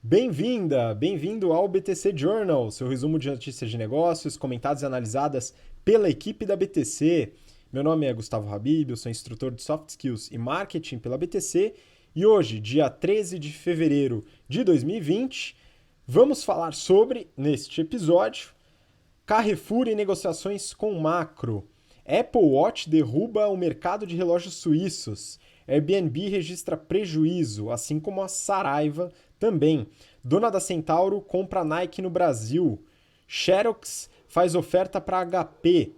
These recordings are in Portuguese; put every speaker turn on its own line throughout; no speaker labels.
Bem-vinda, bem-vindo ao BTC Journal, seu resumo de notícias de negócios, comentadas e analisadas pela equipe da BTC. Meu nome é Gustavo Habib, eu sou instrutor de Soft Skills e Marketing pela BTC e hoje, dia 13 de fevereiro de 2020, vamos falar sobre, neste episódio, Carrefour em negociações com Macro. Apple Watch derruba o mercado de relógios suíços. Airbnb registra prejuízo, assim como a Saraiva também. Dona da Centauro compra Nike no Brasil. Xerox faz oferta para HP.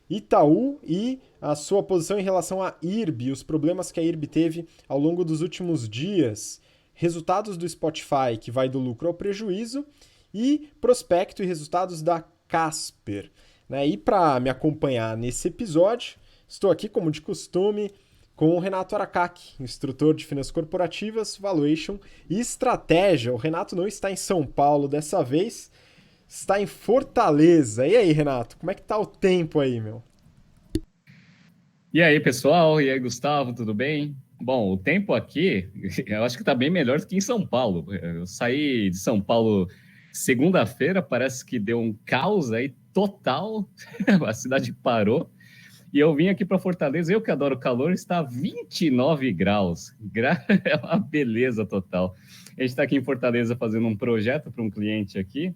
Itaú e a sua posição em relação à IRB, os problemas que a IRB teve ao longo dos últimos dias. Resultados do Spotify, que vai do lucro ao prejuízo, e prospecto e resultados da Casper. Né? E para me acompanhar nesse episódio, estou aqui, como de costume, com o Renato Aracaki, instrutor de finanças corporativas, valuation e estratégia. O Renato não está em São Paulo dessa vez, está em Fortaleza. E aí, Renato, como é que tá o tempo aí, meu?
E aí, pessoal? E aí, Gustavo, tudo bem? Bom, o tempo aqui, eu acho que está bem melhor do que em São Paulo. Eu saí de São Paulo segunda-feira, parece que deu um caos aí total, a cidade parou. E eu vim aqui para Fortaleza, eu que adoro calor, está 29 graus. É uma beleza total. A gente está aqui em Fortaleza fazendo um projeto para um cliente aqui.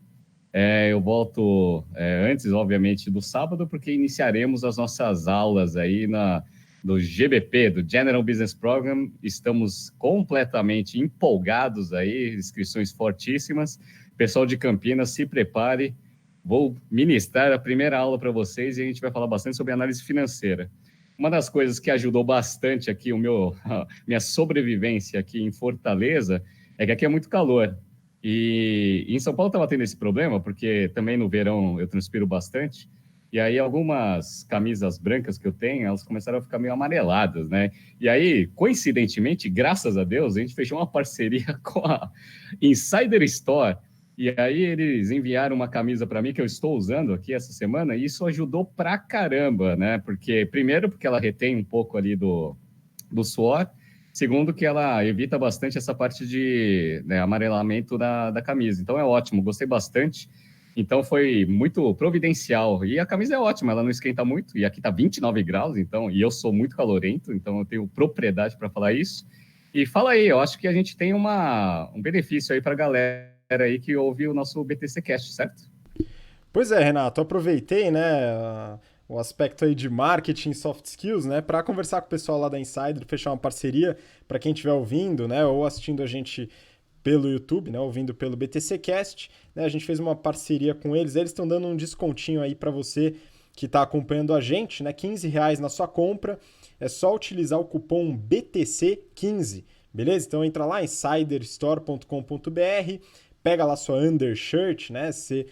Eu volto antes, obviamente, do sábado, porque iniciaremos as nossas aulas aí do GBP, do General Business Program. Estamos completamente empolgados aí, inscrições fortíssimas. Pessoal de Campinas, se prepare. Vou ministrar a primeira aula para vocês e a gente vai falar bastante sobre análise financeira. Uma das coisas que ajudou bastante aqui minha sobrevivência aqui em Fortaleza é que aqui é muito calor. E em São Paulo estava tendo esse problema, porque também no verão eu transpiro bastante, e aí algumas camisas brancas que eu tenho, elas começaram a ficar meio amareladas, né? E aí, coincidentemente, graças a Deus, a gente fechou uma parceria com a Insider Store, e aí eles enviaram uma camisa para mim que eu estou usando aqui essa semana, e isso ajudou pra caramba, né? Primeiro, porque ela retém um pouco ali do suor. Segundo, que ela evita bastante essa parte de amarelamento da camisa. Então é ótimo, gostei bastante. Então foi muito providencial. E a camisa é ótima, ela não esquenta muito. E aqui tá 29 graus, então, e eu sou muito calorento, então eu tenho propriedade para falar isso. E fala aí, eu acho que a gente tem um benefício aí para a galera aí que ouve o nosso BTC Cast, certo?
Pois é, Renato, aproveitei, né, o aspecto aí de marketing e soft skills, né, para conversar com o pessoal lá da Insider, fechar uma parceria para quem estiver ouvindo, né, ou assistindo a gente pelo YouTube, né, ouvindo pelo BTC Cast, né, a gente fez uma parceria com eles estão dando um descontinho aí para você que está acompanhando a gente, né, R$ 15 na sua compra, é só utilizar o cupom BTC15, beleza? Então entra lá, insiderstore.com.br, pega lá sua undershirt, né, você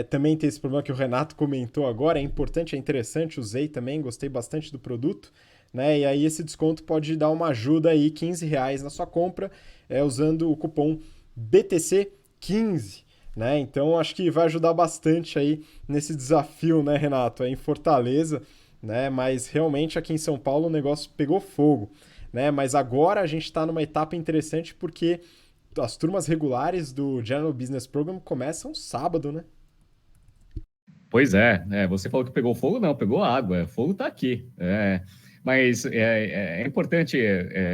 também tem esse problema que o Renato comentou agora, é importante, é interessante, usei também, gostei bastante do produto, né? E aí esse desconto pode dar uma ajuda aí, R$ 15 na sua compra, usando o cupom BTC15, né? Então acho que vai ajudar bastante aí nesse desafio, né, Renato? É em Fortaleza, né? Mas realmente aqui em São Paulo o negócio pegou fogo, né? Mas agora a gente está numa etapa interessante porque as turmas regulares do General Business Program começam sábado, né?
Pois é, você falou que pegou fogo, não, pegou água, fogo está aqui. Mas é importante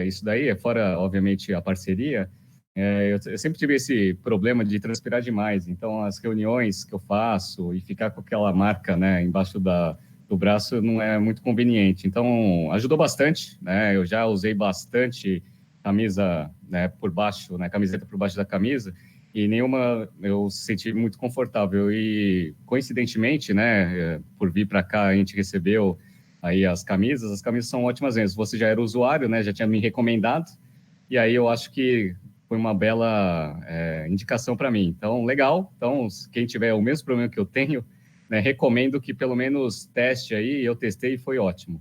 isso daí, fora, obviamente, a parceria. Eu sempre tive esse problema de transpirar demais, então as reuniões que eu faço e ficar com aquela marca, né, embaixo do braço não é muito conveniente. Então, ajudou bastante, né? Eu já usei bastante camisa, né, por baixo, né, camiseta por baixo da camisa, e nenhuma eu senti muito confortável. E, coincidentemente, né, por vir para cá, a gente recebeu aí as camisas são ótimas mesmo. Você já era usuário, né, já tinha me recomendado, e aí eu acho que foi uma bela indicação para mim. Então, legal. Então, quem tiver o mesmo problema que eu tenho, né, recomendo que pelo menos teste aí. Eu testei e foi ótimo.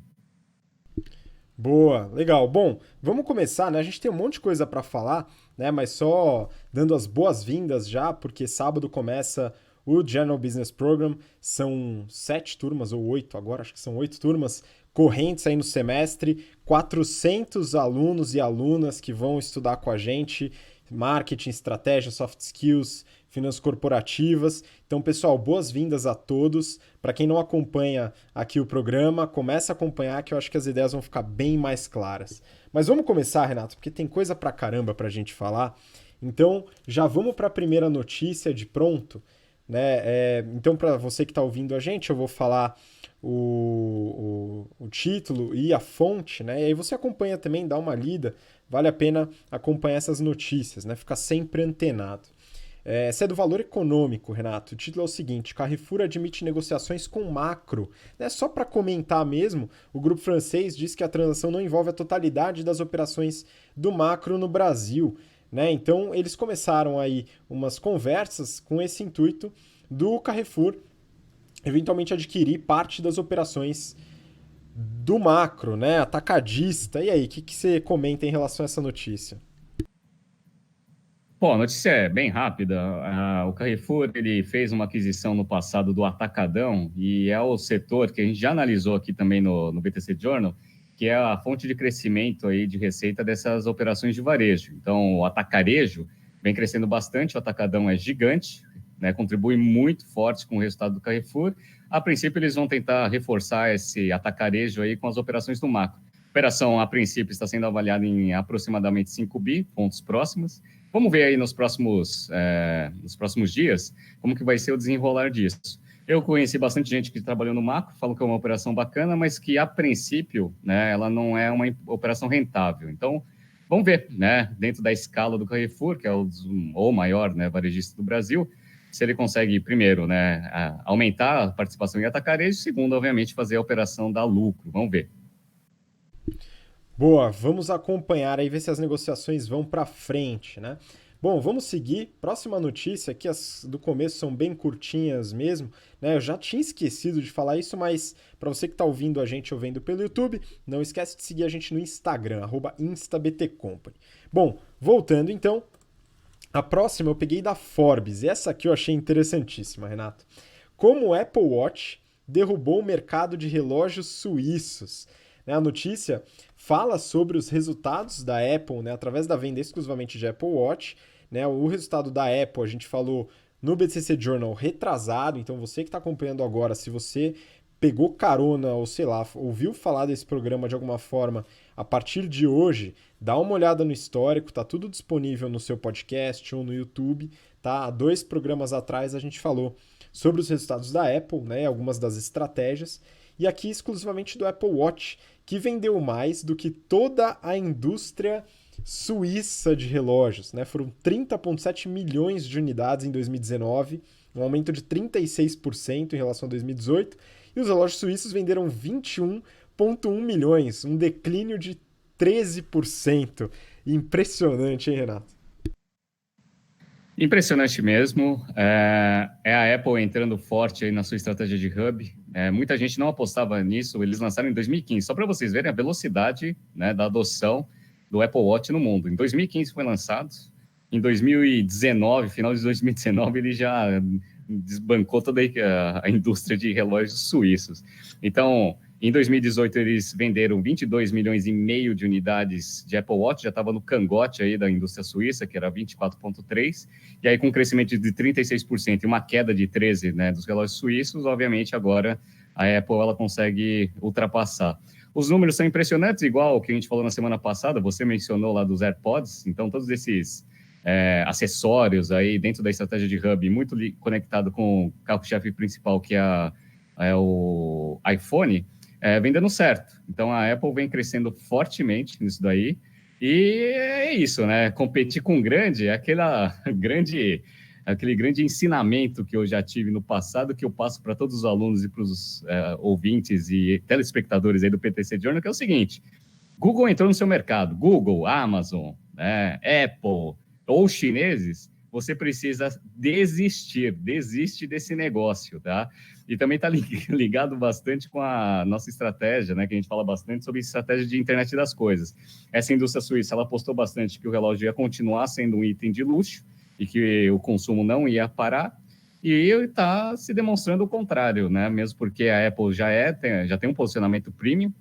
Boa, legal. Bom, vamos começar, né? A gente tem um monte de coisa para falar, né? Mas só dando as boas-vindas já, porque sábado começa o General Business Program. São 7 turmas, ou 8 agora, acho que são 8 turmas correntes aí no semestre. 400 alunos e alunas que vão estudar com a gente. marketing, estratégia, soft skills, finanças corporativas. Então, pessoal, boas-vindas a todos. Para quem não acompanha aqui o programa, começa a acompanhar que eu acho que as ideias vão ficar bem mais claras. Mas vamos começar, Renato, porque tem coisa pra caramba pra gente falar. Então, já vamos para a primeira notícia de pronto, né? Então, para você que está ouvindo a gente, eu vou falar o título e a fonte, né? E aí você acompanha também, dá uma lida. Vale a pena acompanhar essas notícias, né? Ficar sempre antenado. Essa é do Valor Econômico, Renato. O título é o seguinte: Carrefour admite negociações com Macro. Né? Só para comentar mesmo, o grupo francês diz que a transação não envolve a totalidade das operações do Macro no Brasil. Né? Então, eles começaram aí umas conversas com esse intuito do Carrefour eventualmente adquirir parte das operações do Macro, né? Atacadista. E aí, o que você comenta em relação a essa notícia?
Bom, a notícia é bem rápida. O Carrefour ele fez uma aquisição no passado do Atacadão e é o setor que a gente já analisou aqui também no BTC Journal, que é a fonte de crescimento aí de receita dessas operações de varejo. Então, o atacarejo vem crescendo bastante, o Atacadão é gigante, né, contribui muito forte com o resultado do Carrefour. A princípio, eles vão tentar reforçar esse atacarejo aí com as operações do Macro. A operação, a princípio, está sendo avaliada em aproximadamente 5 bi, pontos próximos. Vamos ver aí nos próximos dias como que vai ser o desenrolar disso. Eu conheci bastante gente que trabalhou no Macro, falam que é uma operação bacana, mas que, a princípio, né, ela não é uma operação rentável. Então, vamos ver, né, dentro da escala do Carrefour, que é o maior, né, varejista do Brasil, se ele consegue, primeiro, né, aumentar a participação em atacarejo, segundo, obviamente, fazer a operação dar lucro. Vamos ver.
Boa, vamos acompanhar aí, ver se as negociações vão para frente, né? Bom, vamos seguir. Próxima notícia, aqui as do começo são bem curtinhas mesmo, né? Eu já tinha esquecido de falar isso, mas para você que está ouvindo a gente ou vendo pelo YouTube, não esquece de seguir a gente no Instagram, @instabtcompany. Bom, voltando então, a próxima eu peguei da Forbes, e essa aqui eu achei interessantíssima, Renato. Como o Apple Watch derrubou o mercado de relógios suíços. Né? A notícia fala sobre os resultados da Apple, né, através da venda exclusivamente de Apple Watch. Né? O resultado da Apple a gente falou no BTC Journal retrasado, então você que está acompanhando agora, se você pegou carona ou sei lá, ouviu falar desse programa de alguma forma a partir de hoje, dá uma olhada no histórico, tá tudo disponível no seu podcast ou no YouTube, tá? Há 2 programas atrás a gente falou sobre os resultados da Apple, né, algumas das estratégias, e aqui exclusivamente do Apple Watch, que vendeu mais do que toda a indústria suíça de relógios, né? Foram 30,7 milhões de unidades em 2019, um aumento de 36% em relação a 2018, e os relógios suíços venderam 21,1 milhões, um declínio de 13%. Impressionante, hein, Renato?
Impressionante mesmo. É a Apple entrando forte aí na sua estratégia de hub. Muita gente não apostava nisso. Eles lançaram em 2015, só para vocês verem a velocidade, né, da adoção do Apple Watch no mundo. Em 2015 foi lançado. Em 2019, final de 2019, ele já desbancou toda a indústria de relógios suíços. Então, em 2018, eles venderam 22 milhões e meio de unidades de Apple Watch, já estava no cangote aí da indústria suíça, que era 24,3%, e aí com um crescimento de 36% e uma queda de 13%, né, dos relógios suíços, obviamente agora a Apple ela consegue ultrapassar. Os números são impressionantes, igual o que a gente falou na semana passada, você mencionou lá dos AirPods, então todos esses acessórios aí dentro da estratégia de hub, muito conectado com o carro-chefe principal, que é o iPhone, vem dando certo. Então, a Apple vem crescendo fortemente nisso daí. E é isso, né? Competir com grande é aquele grande ensinamento que eu já tive no passado, que eu passo para todos os alunos e para os ouvintes e telespectadores aí do PTC Journal, que é o seguinte: Google entrou no seu mercado, Google, Amazon, Apple ou chineses, você precisa desiste desse negócio, tá? E também está ligado bastante com a nossa estratégia, né? Que a gente fala bastante sobre estratégia de internet das coisas. Essa indústria suíça, ela apostou bastante que o relógio ia continuar sendo um item de luxo e que o consumo não ia parar. E está se demonstrando o contrário, né? Mesmo porque a Apple já tem um posicionamento premium,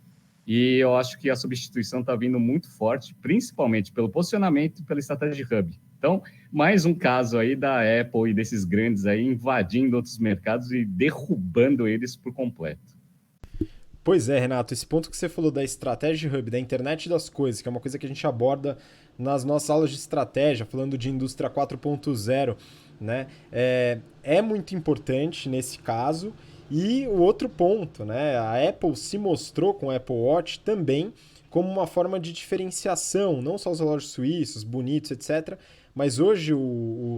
e eu acho que a substituição está vindo muito forte, principalmente pelo posicionamento e pela estratégia de hub. Então, mais um caso aí da Apple e desses grandes aí invadindo outros mercados e derrubando eles por completo.
Pois é, Renato, esse ponto que você falou da estratégia hub, da internet das coisas, que é uma coisa que a gente aborda nas nossas aulas de estratégia, falando de indústria 4.0, né? É muito importante nesse caso. E o outro ponto, né? A Apple se mostrou com o Apple Watch também como uma forma de diferenciação, não só os relógios suíços, bonitos, etc., mas hoje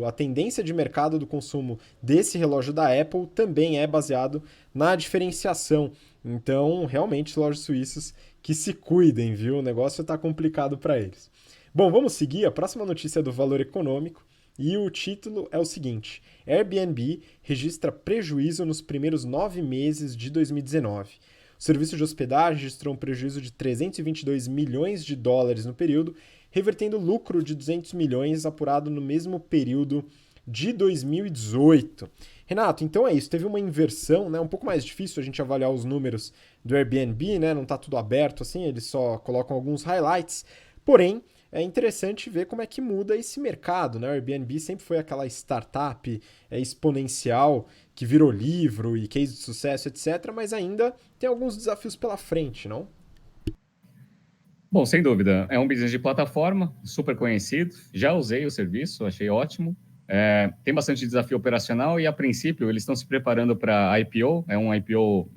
a tendência de mercado do consumo desse relógio da Apple também é baseado na diferenciação. Então, realmente, relógios suíços que se cuidem, viu? O negócio está complicado para eles. Bom, vamos seguir. A próxima notícia é do Valor Econômico e o título é o seguinte: Airbnb registra prejuízo nos primeiros 9 meses de 2019. O serviço de hospedagem registrou um prejuízo de 322 milhões de dólares no período, revertendo lucro de 200 milhões apurado no mesmo período de 2018. Renato, então é isso, teve uma inversão, né? Um pouco mais difícil a gente avaliar os números do Airbnb, né? Não está tudo aberto assim, eles só colocam alguns highlights. Porém, é interessante ver como é que muda esse mercado, né? O Airbnb sempre foi aquela startup exponencial que virou livro e case de sucesso, etc., mas ainda tem alguns desafios pela frente, não?
Bom, sem dúvida, é um business de plataforma, super conhecido, já usei o serviço, achei ótimo. Tem bastante desafio operacional e, a princípio, eles estão se preparando para IPO, é um IPO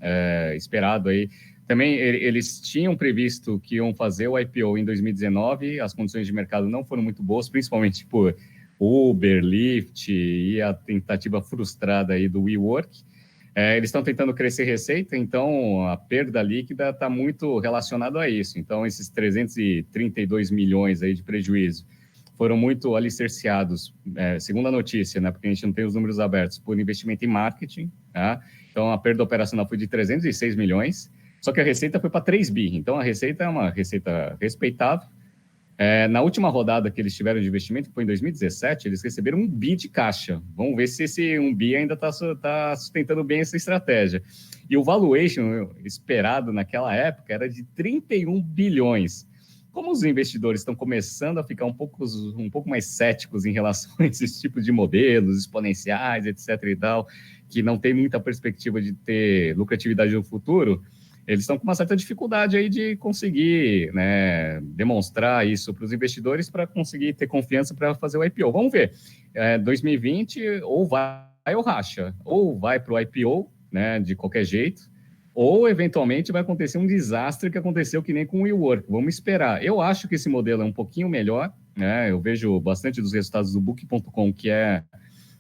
esperado aí. Também eles tinham previsto que iam fazer o IPO em 2019, as condições de mercado não foram muito boas, principalmente por Uber, Lyft e a tentativa frustrada aí do WeWork. Eles estão tentando crescer receita, então a perda líquida está muito relacionada a isso. Então, esses 332 milhões aí de prejuízo foram muito alicerciados, segundo a notícia, né, porque a gente não tem os números abertos, por investimento em marketing. Tá? Então, a perda operacional foi de 306 milhões, só que a receita foi para 3 bi. Então, a receita é uma receita respeitável. Na última rodada que eles tiveram de investimento, que foi em 2017, eles receberam 1 bi de caixa. Vamos ver se esse 1 bi ainda está sustentando bem essa estratégia. E o valuation esperado naquela época era de 31 bilhões. Como os investidores estão começando a ficar um pouco mais céticos em relação a esses tipos de modelos exponenciais, etc. e tal, que não tem muita perspectiva de ter lucratividade no futuro, eles estão com uma certa dificuldade aí de conseguir, né, demonstrar isso para os investidores para conseguir ter confiança para fazer o IPO. Vamos ver. 2020 ou vai ou racha, ou vai para o IPO, né, de qualquer jeito, ou eventualmente vai acontecer um desastre que aconteceu que nem com o WeWork. Vamos esperar. Eu acho que esse modelo é um pouquinho melhor, né? Eu vejo bastante dos resultados do Booking.com, que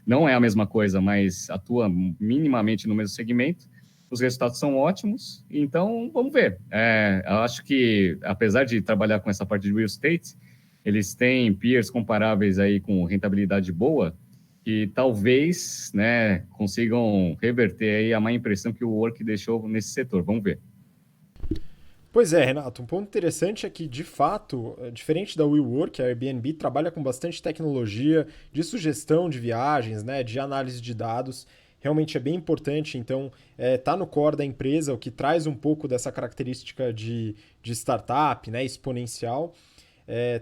não é a mesma coisa, mas atua minimamente no mesmo segmento. Os resultados são ótimos, então vamos ver. Eu acho que, apesar de trabalhar com essa parte de real estate, eles têm peers comparáveis aí com rentabilidade boa, que talvez, né, consigam reverter aí a má impressão que o Work deixou nesse setor. Vamos ver.
Pois é, Renato, um ponto interessante é que, de fato, diferente da WeWork, a Airbnb trabalha com bastante tecnologia de sugestão de viagens, né, de análise de dados. Realmente é bem importante, então tá no core da empresa, o que traz um pouco dessa característica de startup, né, exponencial.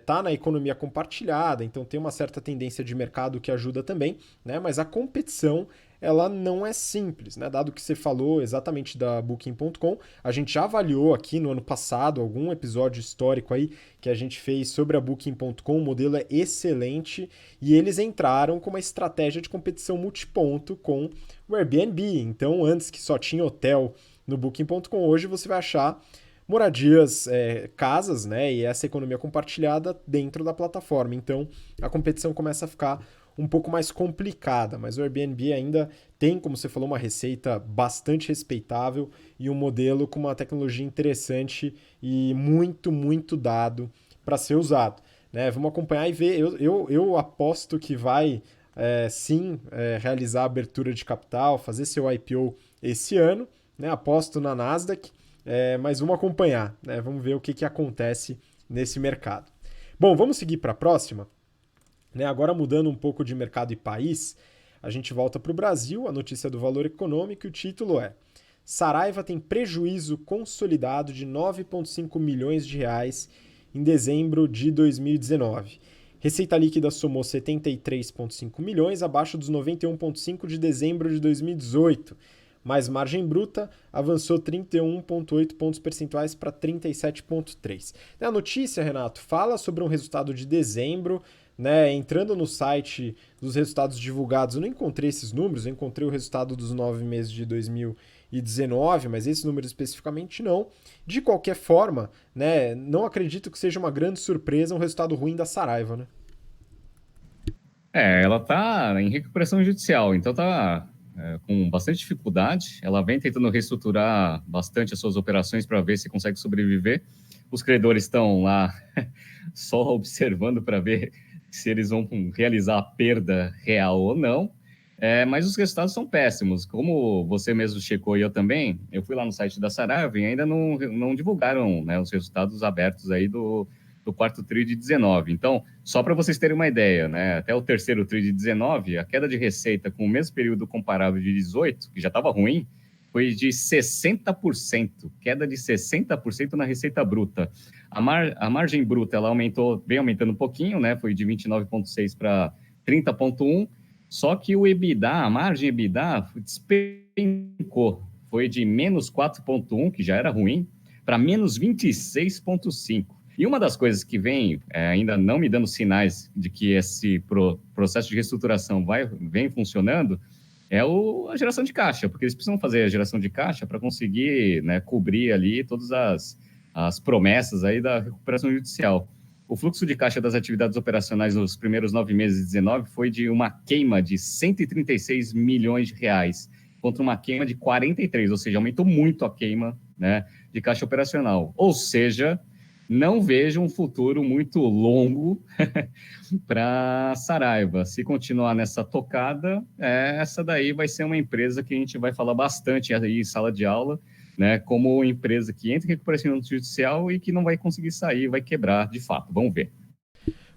Tá na economia compartilhada, então tem uma certa tendência de mercado que ajuda também, né? Mas a competição ela não é simples, né? Dado que você falou exatamente da Booking.com, a gente já avaliou aqui no ano passado algum episódio histórico aí que a gente fez sobre a Booking.com, o modelo é excelente e eles entraram com uma estratégia de competição multiponto com o Airbnb. Então, antes que só tinha hotel no Booking.com, hoje você vai achar moradias, casas, né, e essa economia compartilhada dentro da plataforma. Então, a competição começa a ficar um pouco mais complicada, mas o Airbnb ainda tem, como você falou, uma receita bastante respeitável e um modelo com uma tecnologia interessante e muito, muito dado para ser usado. Né? Vamos acompanhar e ver. Eu aposto que vai sim realizar a abertura de capital, fazer seu IPO esse ano. Né? Aposto na Nasdaq. Mas vamos acompanhar, né? Vamos ver o que acontece nesse mercado. Bom, vamos seguir para a próxima. Né? Agora mudando um pouco de mercado e país, a gente volta para o Brasil, a notícia do Valor Econômico e o título é: Saraiva tem prejuízo consolidado de 9,5 milhões de reais em dezembro de 2019. Receita líquida somou 73,5 milhões, abaixo dos 91,5 de dezembro de 2018, mas margem bruta avançou 31,8 pontos percentuais para 37,3. A notícia, Renato, fala sobre um resultado de dezembro, né? Entrando no site dos resultados divulgados, eu não encontrei esses números, eu encontrei o resultado dos 9 meses de 2019, mas esse número especificamente não. De qualquer forma, né, não acredito que seja uma grande surpresa um resultado ruim da Saraiva, né?
Ela está em recuperação judicial, então está com bastante dificuldade. Ela vem tentando reestruturar bastante as suas operações para ver se consegue sobreviver. Os credores estão lá só observando para ver se eles vão realizar a perda real ou não. Mas os resultados são péssimos. Como você mesmo checou e eu também, eu fui lá no site da Saraiva e ainda não divulgaram, né, os resultados abertos aí do quarto TRI de 19. Então, só para vocês terem uma ideia, né, até o terceiro TRI de 19, a queda de receita com o mesmo período comparável de 18, que já estava ruim, foi de 60%, queda de 60% na receita bruta. A margem bruta, ela vem aumentando um pouquinho, né, foi de 29,6 para 30,1, só que o EBITDA, a margem EBITDA, despencou, foi de menos 4,1, que já era ruim, para menos 26,5. E uma das coisas que vem ainda não me dando sinais de que esse processo de reestruturação vem funcionando é a geração de caixa, porque eles precisam fazer a geração de caixa para conseguir, né, cobrir ali todas as promessas aí da recuperação judicial. O fluxo de caixa das atividades operacionais nos primeiros 9 meses de 19 foi de uma queima de 136 milhões de reais, contra uma queima de 43, ou seja, aumentou muito a queima, né, de caixa operacional. Ou seja, não vejo um futuro muito longo para Saraiva. Se continuar nessa tocada, essa daí vai ser uma empresa que a gente vai falar bastante aí em sala de aula, né, como empresa que entra em recuperação judicial e que não vai conseguir sair, vai quebrar de fato. Vamos ver.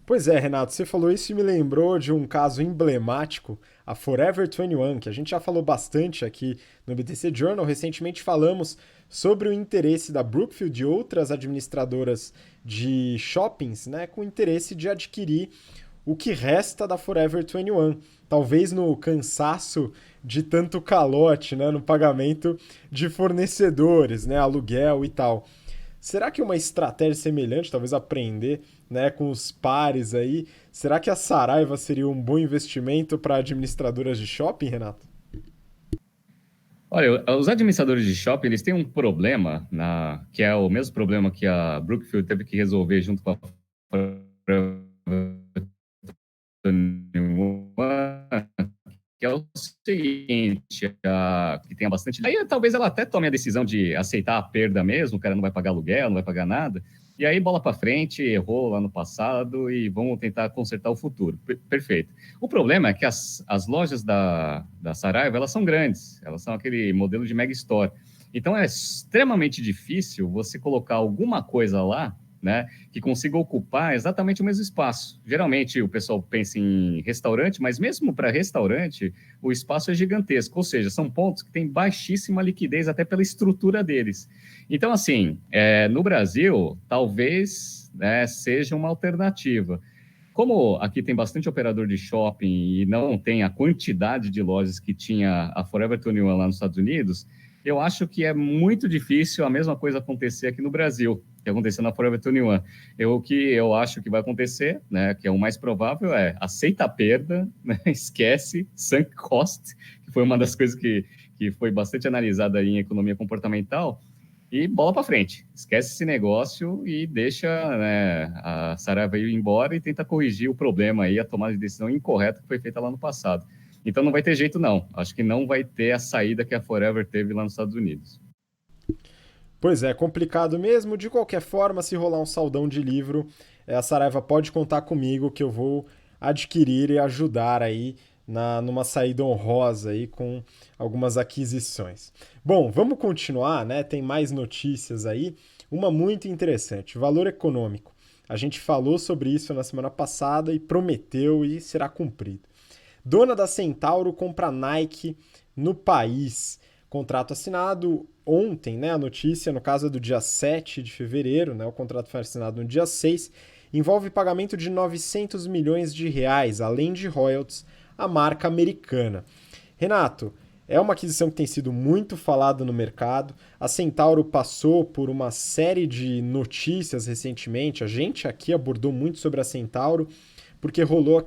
Pois é, Renato, você falou isso e me lembrou de um caso emblemático, a Forever 21, que a gente já falou bastante aqui no BTC Journal. Recentemente falamos sobre o interesse da Brookfield e outras administradoras de shoppings, né, com interesse de adquirir o que resta da Forever 21. Talvez no cansaço de tanto calote, né, no pagamento de fornecedores, né, aluguel e tal. Será que uma estratégia semelhante, talvez aprender, né, com os pares aí, será que a Saraiva seria um bom investimento para administradoras de shopping, Renato?
Olha, os administradores de shopping, eles têm um problema, que é o mesmo problema que a Brookfield teve que resolver junto com a que é o seguinte, que tenha bastante... Aí talvez ela até tome a decisão de aceitar a perda mesmo, o cara não vai pagar aluguel, não vai pagar nada, e aí bola para frente, errou lá no passado e vamos tentar consertar o futuro. Perfeito. O problema é que as lojas da Saraiva, elas são grandes, elas são aquele modelo de mega store. Então é extremamente difícil você colocar alguma coisa lá, né, que consiga ocupar exatamente o mesmo espaço. Geralmente o pessoal pensa em restaurante, mas mesmo para restaurante o espaço é gigantesco, ou seja, são pontos que têm baixíssima liquidez até pela estrutura deles. Então, assim, no Brasil, talvez, né, seja uma alternativa. Como aqui tem bastante operador de shopping e não tem a quantidade de lojas que tinha a Forever 21 lá nos Estados Unidos, eu acho que é muito difícil a mesma coisa acontecer aqui no Brasil, que aconteceu na Forever 21. O que eu acho que vai acontecer, né, que é o mais provável, aceita a perda, né, esquece, sunk cost, que foi uma das coisas que foi bastante analisada aí em economia comportamental, e bola para frente. Esquece esse negócio e deixa, né, a Saraiva ir embora e tenta corrigir o problema aí, a tomada de decisão incorreta que foi feita lá no passado. Então não vai ter jeito, não. Acho que não vai ter a saída que a Forever teve lá nos Estados Unidos.
Pois é, complicado mesmo. De qualquer forma, se rolar um saldão de livro, a Saraiva pode contar comigo que eu vou adquirir e ajudar aí numa saída honrosa aí com algumas aquisições. Bom, vamos continuar, né? Tem mais notícias aí. Uma muito interessante, valor econômico. A gente falou sobre isso na semana passada e prometeu e será cumprido. Dona da Centauro compra Nike no país. Contrato assinado ontem, né? A notícia, no caso é do dia 7 de fevereiro, né? O contrato foi assinado no dia 6. envolve pagamento de 900 milhões de reais, além de royalties, à marca americana. Renato, é uma aquisição que tem sido muito falada no mercado. A Centauro passou por uma série de notícias recentemente. A gente aqui abordou muito sobre a Centauro, porque rolou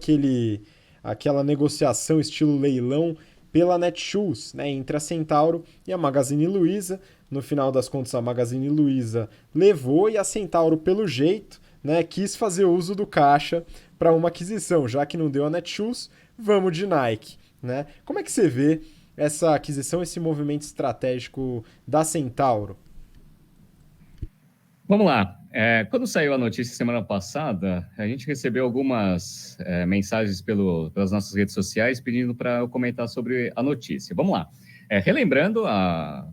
aquela negociação estilo leilão pela Netshoes, né, entre a Centauro e a Magazine Luiza. No final das contas, a Magazine Luiza levou e a Centauro, pelo jeito, né, quis fazer uso do caixa para uma aquisição. Já que não deu a Netshoes, vamos de Nike. Né? Como é que você vê essa aquisição, esse movimento estratégico da Centauro?
Vamos lá. Quando saiu a notícia semana passada, a gente recebeu algumas mensagens pelas nossas redes sociais pedindo para eu comentar sobre a notícia. Vamos lá. Relembrando,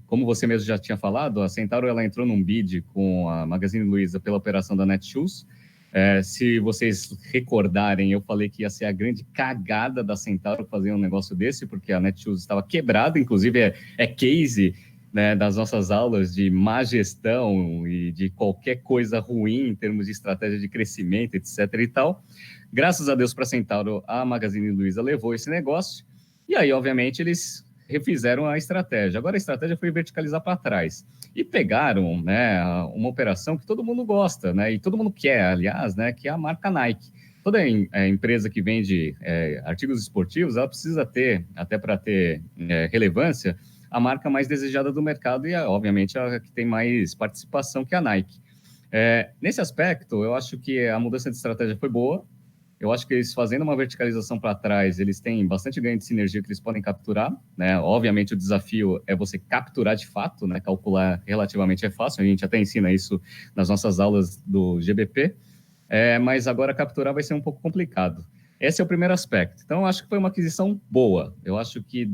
como você mesmo já tinha falado, a Centauro ela entrou num bid com a Magazine Luiza pela operação da Netshoes. Se vocês recordarem, eu falei que ia ser a grande cagada da Centauro fazer um negócio desse, porque a Netshoes estava quebrada, inclusive case, né, das nossas aulas de má gestão e de qualquer coisa ruim em termos de estratégia de crescimento, etc. e tal. Graças a Deus para a Centauro, a Magazine Luiza levou esse negócio, e aí, obviamente, eles refizeram a estratégia. Agora a estratégia foi verticalizar para trás. E pegaram, né, uma operação que todo mundo gosta, né, e todo mundo quer, aliás, né, que é a marca Nike. Toda empresa que vende artigos esportivos, ela precisa ter, até para ter relevância, a marca mais desejada do mercado e, obviamente, a que tem mais participação, que é a Nike. Nesse aspecto, eu acho que a mudança de estratégia foi boa. Eu acho que eles fazendo uma verticalização para trás, eles têm bastante ganho de sinergia que eles podem capturar, né? Obviamente o desafio é você capturar de fato, né? Calcular relativamente é fácil, a gente até ensina isso nas nossas aulas do GBP, mas agora capturar vai ser um pouco complicado. Esse é o primeiro aspecto. Então, eu acho que foi uma aquisição boa. Eu acho que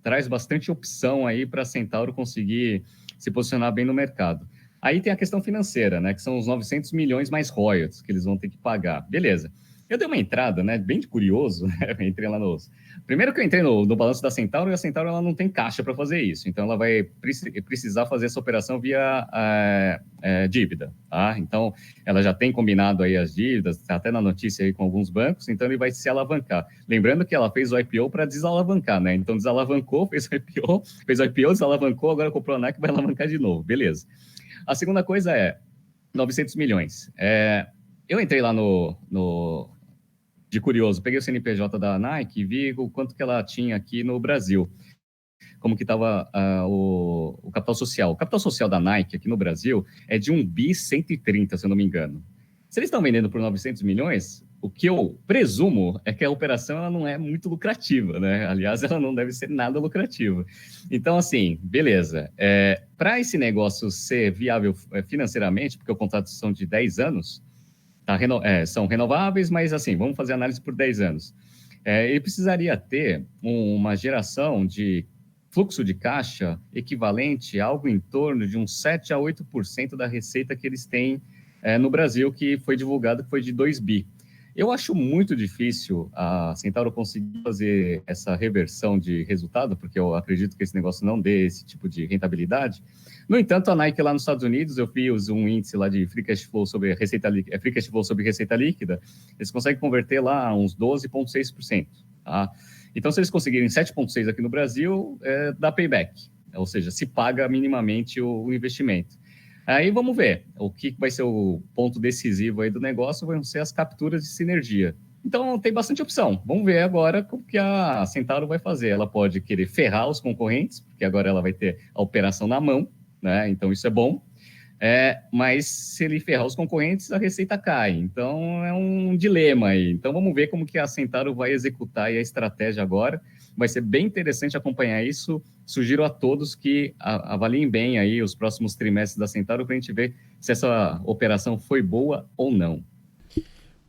traz bastante opção aí para a Centauro conseguir se posicionar bem no mercado. Aí tem a questão financeira, né? Que são os 900 milhões mais royalties que eles vão ter que pagar. Beleza. Eu dei uma entrada, né, bem curioso, né, entrei lá Primeiro que eu entrei no balanço da Centauro, e a Centauro ela não tem caixa para fazer isso, então ela vai precisar fazer essa operação via dívida, tá? Então, ela já tem combinado aí as dívidas, tá até na notícia aí com alguns bancos, então ele vai se alavancar. Lembrando que ela fez o IPO para desalavancar, né? Então, desalavancou, fez o IPO, desalavancou, agora comprou a Nike, vai alavancar de novo, beleza. A segunda coisa 900 milhões. Eu entrei lá de curioso, peguei o CNPJ da Nike e vi o quanto que ela tinha aqui no Brasil, como que estava o capital social. O capital social da Nike aqui no Brasil é de 1.130 bi, se eu não me engano. Se eles estão vendendo por 900 milhões, o que eu presumo é que a operação ela não é muito lucrativa, né? Aliás, ela não deve ser nada lucrativa. Então, assim, beleza. Para esse negócio ser viável financeiramente, porque o contrato são de 10 anos, são renováveis, mas assim, vamos fazer análise por 10 anos. Ele precisaria ter uma geração de fluxo de caixa equivalente a algo em torno de uns 7 a 8% da receita que eles têm no Brasil, que foi divulgado, que foi de 2 bi. Eu acho muito difícil a Centauro conseguir fazer essa reversão de resultado, porque eu acredito que esse negócio não dê esse tipo de rentabilidade. No entanto, a Nike lá nos Estados Unidos, eu fiz um índice lá de Free Cash Flow sobre receita líquida, eles conseguem converter lá uns 12,6%. Tá? Então, se eles conseguirem 7,6% aqui no Brasil, dá payback, ou seja, se paga minimamente o investimento. Aí vamos ver, o que vai ser o ponto decisivo aí do negócio vão ser as capturas de sinergia. Então, tem bastante opção. Vamos ver agora o que a Centauro vai fazer. Ela pode querer ferrar os concorrentes, porque agora ela vai ter a operação na mão, né? Então, isso é bom. Mas se ele ferrar os concorrentes, a receita cai. Então, é um dilema aí. Então, vamos ver como que a Centauro vai executar aí a estratégia agora. Vai ser bem interessante acompanhar isso. Sugiro a todos que avaliem bem aí os próximos trimestres da Centauro para a gente ver se essa operação foi boa ou não.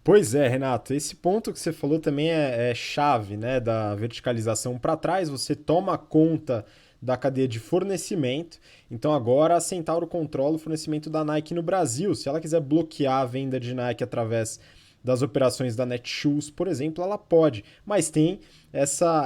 Pois é, Renato, esse ponto que você falou também é chave, né, da verticalização para trás. Você toma conta da cadeia de fornecimento. Então agora a Centauro controla o fornecimento da Nike no Brasil. Se ela quiser bloquear a venda de Nike através das operações da Netshoes, por exemplo, ela pode, mas tem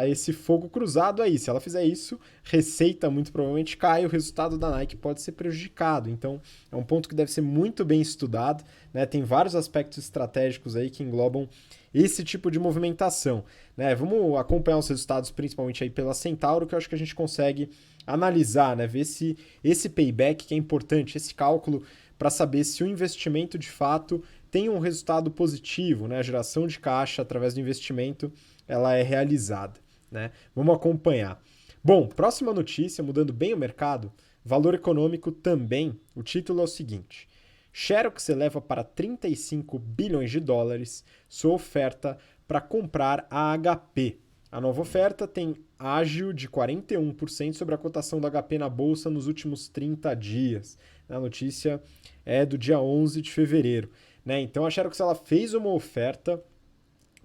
esse fogo cruzado aí. Se ela fizer isso, receita muito provavelmente cai, o resultado da Nike pode ser prejudicado. Então, é um ponto que deve ser muito bem estudado, né? Tem vários aspectos estratégicos aí que englobam esse tipo de movimentação, né? Vamos acompanhar os resultados, principalmente aí pela Centauro, que eu acho que a gente consegue analisar, né? Ver se esse payback que é importante, esse cálculo para saber se o investimento de fato tem um resultado positivo, né? A geração de caixa através do investimento ela é realizada, né? Vamos acompanhar. Bom, próxima notícia, mudando bem o mercado, valor econômico também. O título é o seguinte: Xerox eleva para 35 bilhões de dólares sua oferta para comprar a HP. A nova oferta tem ágio de 41% sobre a cotação da HP na bolsa nos últimos 30 dias. A notícia é do dia 11 de fevereiro. Né? Então a Xerox ela fez uma oferta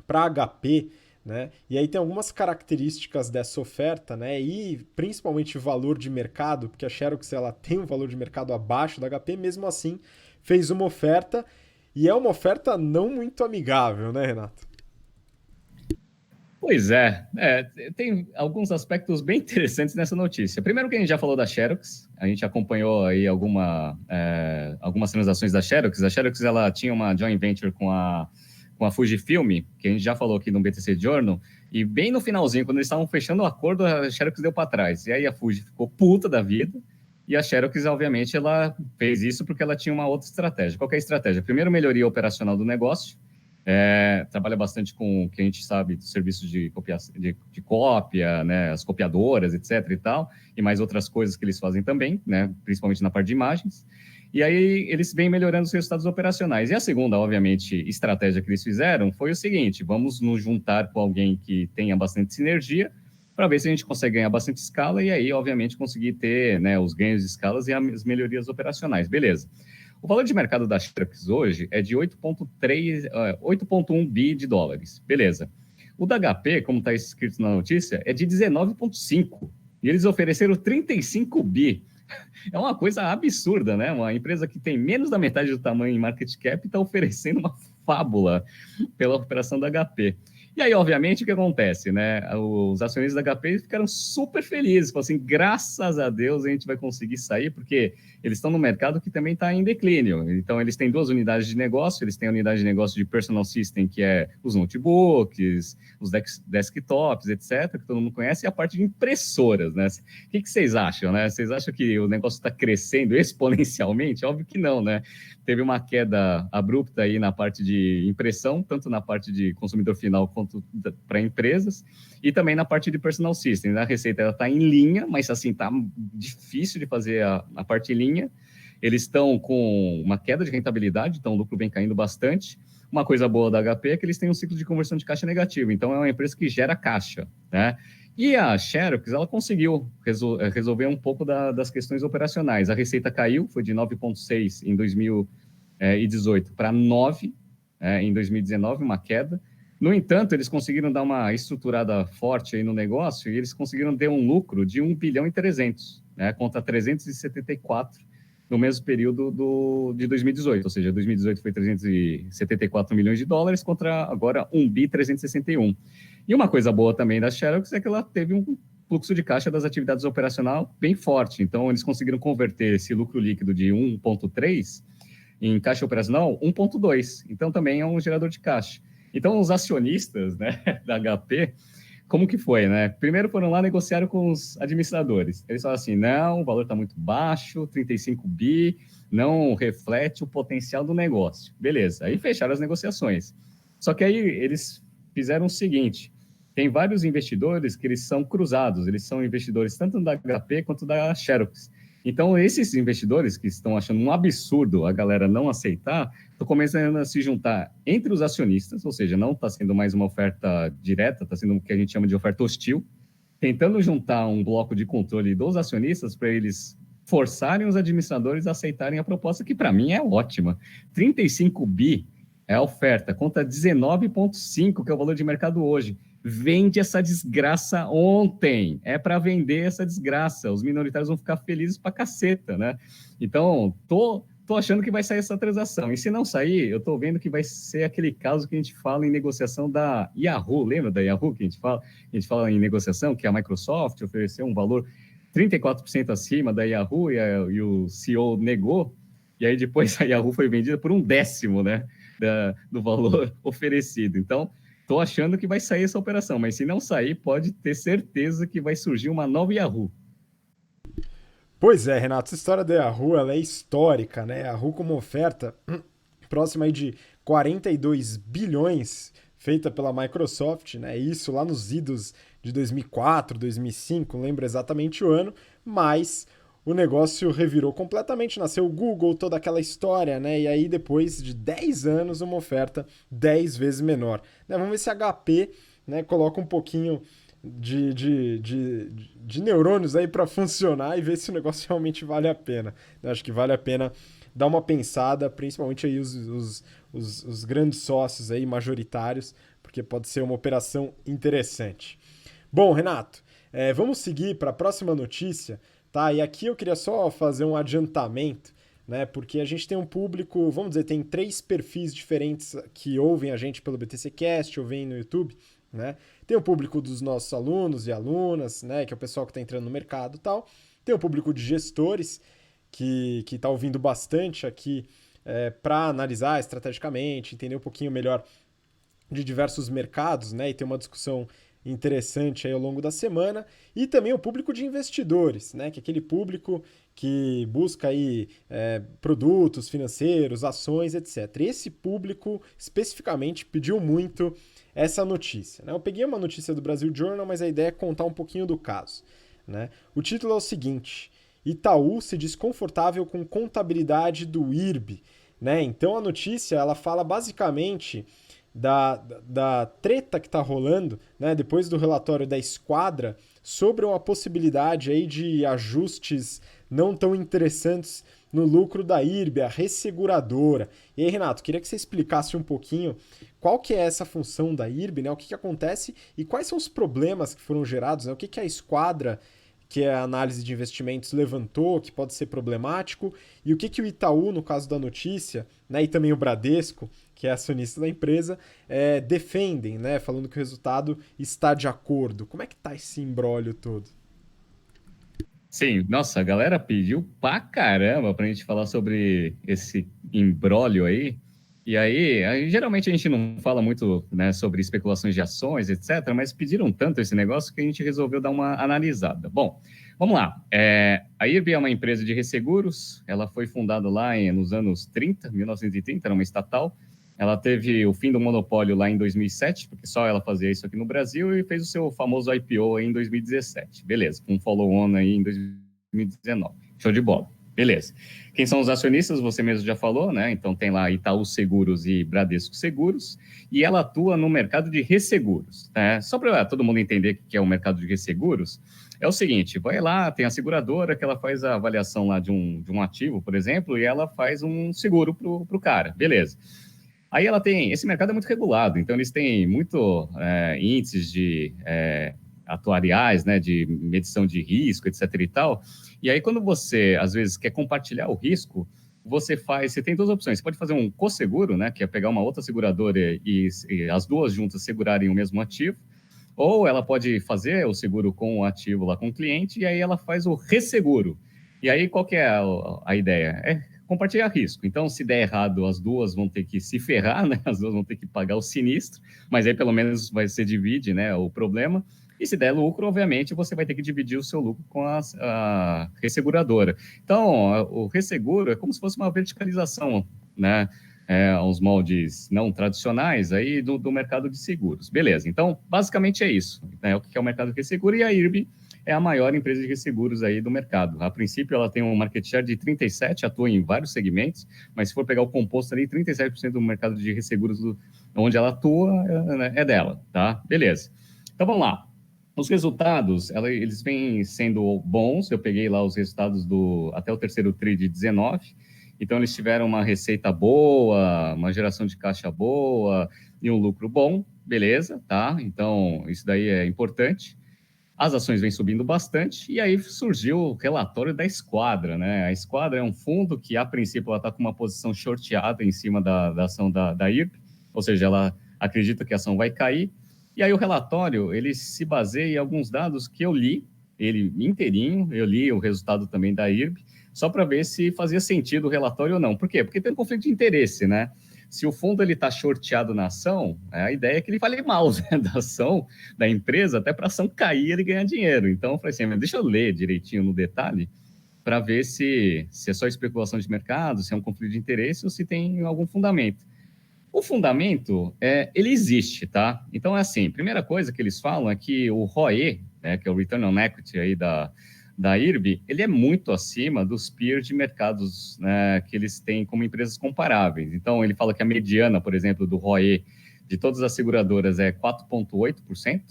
para a HP, né? E aí tem algumas características dessa oferta, né? E principalmente o valor de mercado, porque a Xerox ela tem um valor de mercado abaixo da HP, mesmo assim fez uma oferta, e é uma oferta não muito amigável, né, Renato?
Pois é, tem alguns aspectos bem interessantes nessa notícia. Primeiro que a gente já falou da Xerox, a gente acompanhou aí algumas transações da Xerox. A Xerox ela tinha uma joint venture com a Fujifilm, que a gente já falou aqui no BTC Journal, e bem no finalzinho, quando eles estavam fechando o acordo, a Xerox deu para trás. E aí a Fuji ficou puta da vida, e a Xerox, obviamente, ela fez isso porque ela tinha uma outra estratégia. Qual que é a estratégia? Primeiro, melhoria operacional do negócio, trabalha bastante com o que a gente sabe dos serviços de cópia, né, as copiadoras, etc. e tal, e mais outras coisas que eles fazem também, né, principalmente na parte de imagens. E aí eles vêm melhorando os resultados operacionais. E a segunda, obviamente, estratégia que eles fizeram foi o seguinte: vamos nos juntar com alguém que tenha bastante sinergia para ver se a gente consegue ganhar bastante escala e aí, obviamente, conseguir ter, né, os ganhos de escalas e as melhorias operacionais. Beleza. O valor de mercado da Xerox hoje é de 8,1 bi de dólares. Beleza. O da HP, como está escrito na notícia, é de 19,5. E eles ofereceram 35 bi. É uma coisa absurda, né? Uma empresa que tem menos da metade do tamanho em market cap está oferecendo uma fábula pela operação da HP. E aí, obviamente, o que acontece, né? Os acionistas da HP ficaram super felizes, falaram assim, graças a Deus a gente vai conseguir sair, porque eles estão no mercado que também está em declínio. Então, eles têm duas unidades de negócio, eles têm a unidade de negócio de personal system, que é os notebooks, os desktops, etc., que todo mundo conhece, e a parte de impressoras, né? O que vocês acham, né? Vocês acham que o negócio está crescendo exponencialmente? Óbvio que não, né? Teve uma queda abrupta aí na parte de impressão, tanto na parte de consumidor final quanto para empresas, e também na parte de personal system. A receita está em linha, mas assim, está difícil de fazer a parte em linha. Eles estão com uma queda de rentabilidade, então o lucro vem caindo bastante. Uma coisa boa da HP é que eles têm um ciclo de conversão de caixa negativo, então é uma empresa que gera caixa, né? E a Xerox, ela conseguiu resolver um pouco das questões operacionais. A receita caiu, foi de 9,6 em 2018 para 9 em 2019, uma queda. No entanto, eles conseguiram dar uma estruturada forte aí no negócio e eles conseguiram ter um lucro de 1 bilhão e 300, né, contra 374 no mesmo período de 2018. Ou seja, 2018 foi 374 milhões de dólares contra agora 1 bi 361. E uma coisa boa também da Xerox é que ela teve um fluxo de caixa das atividades operacionais bem forte. Então, eles conseguiram converter esse lucro líquido de 1,3 em caixa operacional 1,2. Então, também é um gerador de caixa. Então, os acionistas, né, da HP, como que foi, né? Primeiro foram lá, negociaram com os administradores. Eles falaram assim, não, o valor está muito baixo, 35 bi, não reflete o potencial do negócio. Beleza, aí fecharam as negociações. Só que aí eles fizeram o seguinte, tem vários investidores que eles são cruzados, eles são investidores tanto da HP quanto da Xerox. Então, esses investidores que estão achando um absurdo a galera não aceitar, estão começando a se juntar entre os acionistas, ou seja, não está sendo mais uma oferta direta, está sendo o que a gente chama de oferta hostil, tentando juntar um bloco de controle dos acionistas para eles forçarem os administradores a aceitarem a proposta, que para mim é ótima. 35 bi é a oferta, contra 19,5, que é o valor de mercado hoje. Vende essa desgraça ontem. É para vender essa desgraça. Os minoritários vão ficar felizes pra caceta, né? Então, tô tô achando que vai sair essa transação. E se não sair, eu tô vendo que vai ser aquele caso que a gente fala em negociação da Yahoo. Lembra da Yahoo que a gente fala? A gente fala em negociação que a Microsoft ofereceu um valor 34% acima da Yahoo e o CEO negou. E aí depois a Yahoo foi vendida por 1/10, né, do valor oferecido. Então, estou achando que vai sair essa operação, mas se não sair, pode ter certeza que vai surgir uma nova Yahoo.
Pois é, Renato, essa história da Yahoo, ela é histórica, né? A Yahoo como oferta próxima aí de 42 bilhões feita pela Microsoft, né? Isso lá nos idos de 2004, 2005, não lembro exatamente o ano, mas o negócio revirou completamente, nasceu o Google, toda aquela história, né? E aí depois de 10 anos uma oferta 10 vezes menor, né? Vamos ver se a HP, né, coloca um pouquinho de neurônios aí para funcionar e ver se o negócio realmente vale a pena. Eu acho que vale a pena dar uma pensada, principalmente aí os grandes sócios aí, majoritários, porque pode ser uma operação interessante. Bom, Renato, vamos seguir para a próxima notícia, tá? E aqui eu queria só fazer um adiantamento, né? Porque a gente tem um público, vamos dizer, tem 3 perfis diferentes que ouvem a gente pelo BTC Cast, ou vêm no YouTube, né? Tem o público dos nossos alunos e alunas, né? Que é o pessoal que está entrando no mercado e tal. Tem o público de gestores, que está ouvindo bastante aqui para analisar estrategicamente, entender um pouquinho melhor de diversos mercados, né? E ter uma discussão interessante aí ao longo da semana. E também o público de investidores, né? Que é aquele público que busca aí produtos financeiros, ações, etc. Esse público especificamente pediu muito essa notícia, né? Eu peguei uma notícia do Brasil Journal, mas a ideia é contar um pouquinho do caso, né? O título é o seguinte: Itaú se desconfortável com contabilidade do IRB, né? Então a notícia ela fala basicamente da treta que está rolando, né, depois do relatório da Esquadra, sobre uma possibilidade aí de ajustes não tão interessantes no lucro da IRB, a resseguradora. E aí, Renato, queria que você explicasse um pouquinho qual que é essa função da IRB, né, o que acontece e quais são os problemas que foram gerados, né, o que a Esquadra, que é a análise de investimentos, levantou, que pode ser problemático, e o que o Itaú, no caso da notícia, né, e também o Bradesco, que é acionista da empresa, defendem, né, falando que o resultado está de acordo. Como é que tá esse imbróglio todo?
Sim, nossa, a galera pediu pra caramba pra gente falar sobre esse imbróglio aí. E aí, geralmente a gente não fala muito, né, sobre especulações de ações, etc., mas pediram tanto esse negócio que a gente resolveu dar uma analisada. Bom, vamos lá. A IRB é uma empresa de resseguros, ela foi fundada lá nos anos 30, 1930, era uma estatal. Ela teve o fim do monopólio lá em 2007, porque só ela fazia isso aqui no Brasil, e fez o seu famoso IPO aí em 2017. Beleza, com um follow-on aí em 2019. Show de bola. Beleza. Quem são os acionistas? Você mesmo já falou, né? Então tem lá Itaú Seguros e Bradesco Seguros, e ela atua no mercado de resseguros, né? Só para todo mundo entender o que é o mercado de resseguros, é o seguinte: vai lá, tem a seguradora que ela faz a avaliação lá de um ativo, por exemplo, e ela faz um seguro para o cara. Beleza. Aí ela tem, esse mercado é muito regulado, então eles têm muito índices de atuariais, né, de medição de risco, etc e tal. E aí quando você, às vezes, quer compartilhar o risco, você tem duas opções. Você pode fazer um co-seguro, né, que é pegar uma outra seguradora e as duas juntas segurarem o mesmo ativo, ou ela pode fazer o seguro com o ativo lá com o cliente, e aí ela faz o resseguro. E aí qual que é a ideia? É compartilhar risco. Então, se der errado, as duas vão ter que se ferrar, né? As duas vão ter que pagar o sinistro, mas aí pelo menos você divide, né, o problema. E se der lucro, obviamente, você vai ter que dividir o seu lucro com a resseguradora. Então, o resseguro é como se fosse uma verticalização, né? Aos moldes não tradicionais aí do mercado de seguros. Beleza, então, basicamente é isso, né? O que é o mercado de resseguro, e a IRB é a maior empresa de resseguros aí do mercado. A princípio, ela tem um market share de 37%, atua em vários segmentos, mas se for pegar o composto ali, 37% do mercado de resseguros onde ela atua é dela, tá? Beleza. Então, vamos lá. Os resultados, eles vêm sendo bons. Eu peguei lá os resultados até o terceiro TRI de 19. Então, eles tiveram uma receita boa, uma geração de caixa boa e um lucro bom. Beleza, tá? Então, isso daí é importante. As ações vêm subindo bastante, e aí surgiu o relatório da Esquadra, né? A Esquadra é um fundo que, a princípio, ela está com uma posição shorteada em cima da ação da IRB, ou seja, ela acredita que a ação vai cair. E aí o relatório, ele se baseia em alguns dados que eu li, ele inteirinho, eu li o resultado também da IRB, só para ver se fazia sentido o relatório ou não. Por quê? Porque tem um conflito de interesse, né? Se o fundo está shorteado na ação, a ideia é que ele fale mal, né, da ação, da empresa, até para a ação cair e ele ganhar dinheiro. Então, eu falei assim, mas deixa eu ler direitinho no detalhe para ver se é só especulação de mercado, se é um conflito de interesse ou se tem algum fundamento. O fundamento, ele existe, tá? Então, é assim, primeira coisa que eles falam é que o ROE, né, que é o Return on Equity aí da IRB, ele é muito acima dos peers de mercados, né, que eles têm como empresas comparáveis. Então, ele fala que a mediana, por exemplo, do ROE de todas as seguradoras é 4,8%,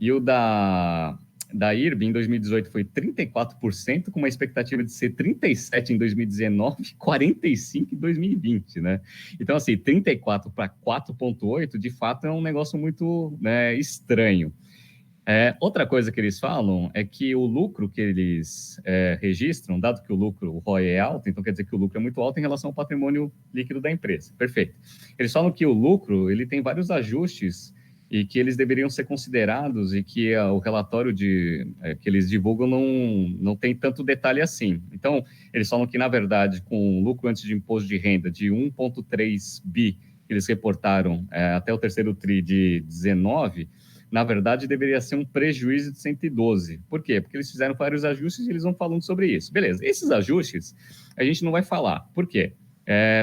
e o da IRB em 2018 foi 34%, com uma expectativa de ser 37% em 2019 e 45% em 2020, né? Então, assim, 34 para 4,8, de fato, é um negócio muito, né, estranho. Outra coisa que eles falam é que o lucro que eles registram, dado que o ROE é alto, então quer dizer que o lucro é muito alto em relação ao patrimônio líquido da empresa. Perfeito. Eles falam que o lucro ele tem vários ajustes e que eles deveriam ser considerados e que o relatório que eles divulgam não tem tanto detalhe assim. Então, eles falam que, na verdade, com o lucro antes de imposto de renda de 1,3 bi que eles reportaram até o terceiro TRI de 19, na verdade, deveria ser um prejuízo de 112. Por quê? Porque eles fizeram vários ajustes e eles vão falando sobre isso. Beleza, esses ajustes a gente não vai falar. Por quê?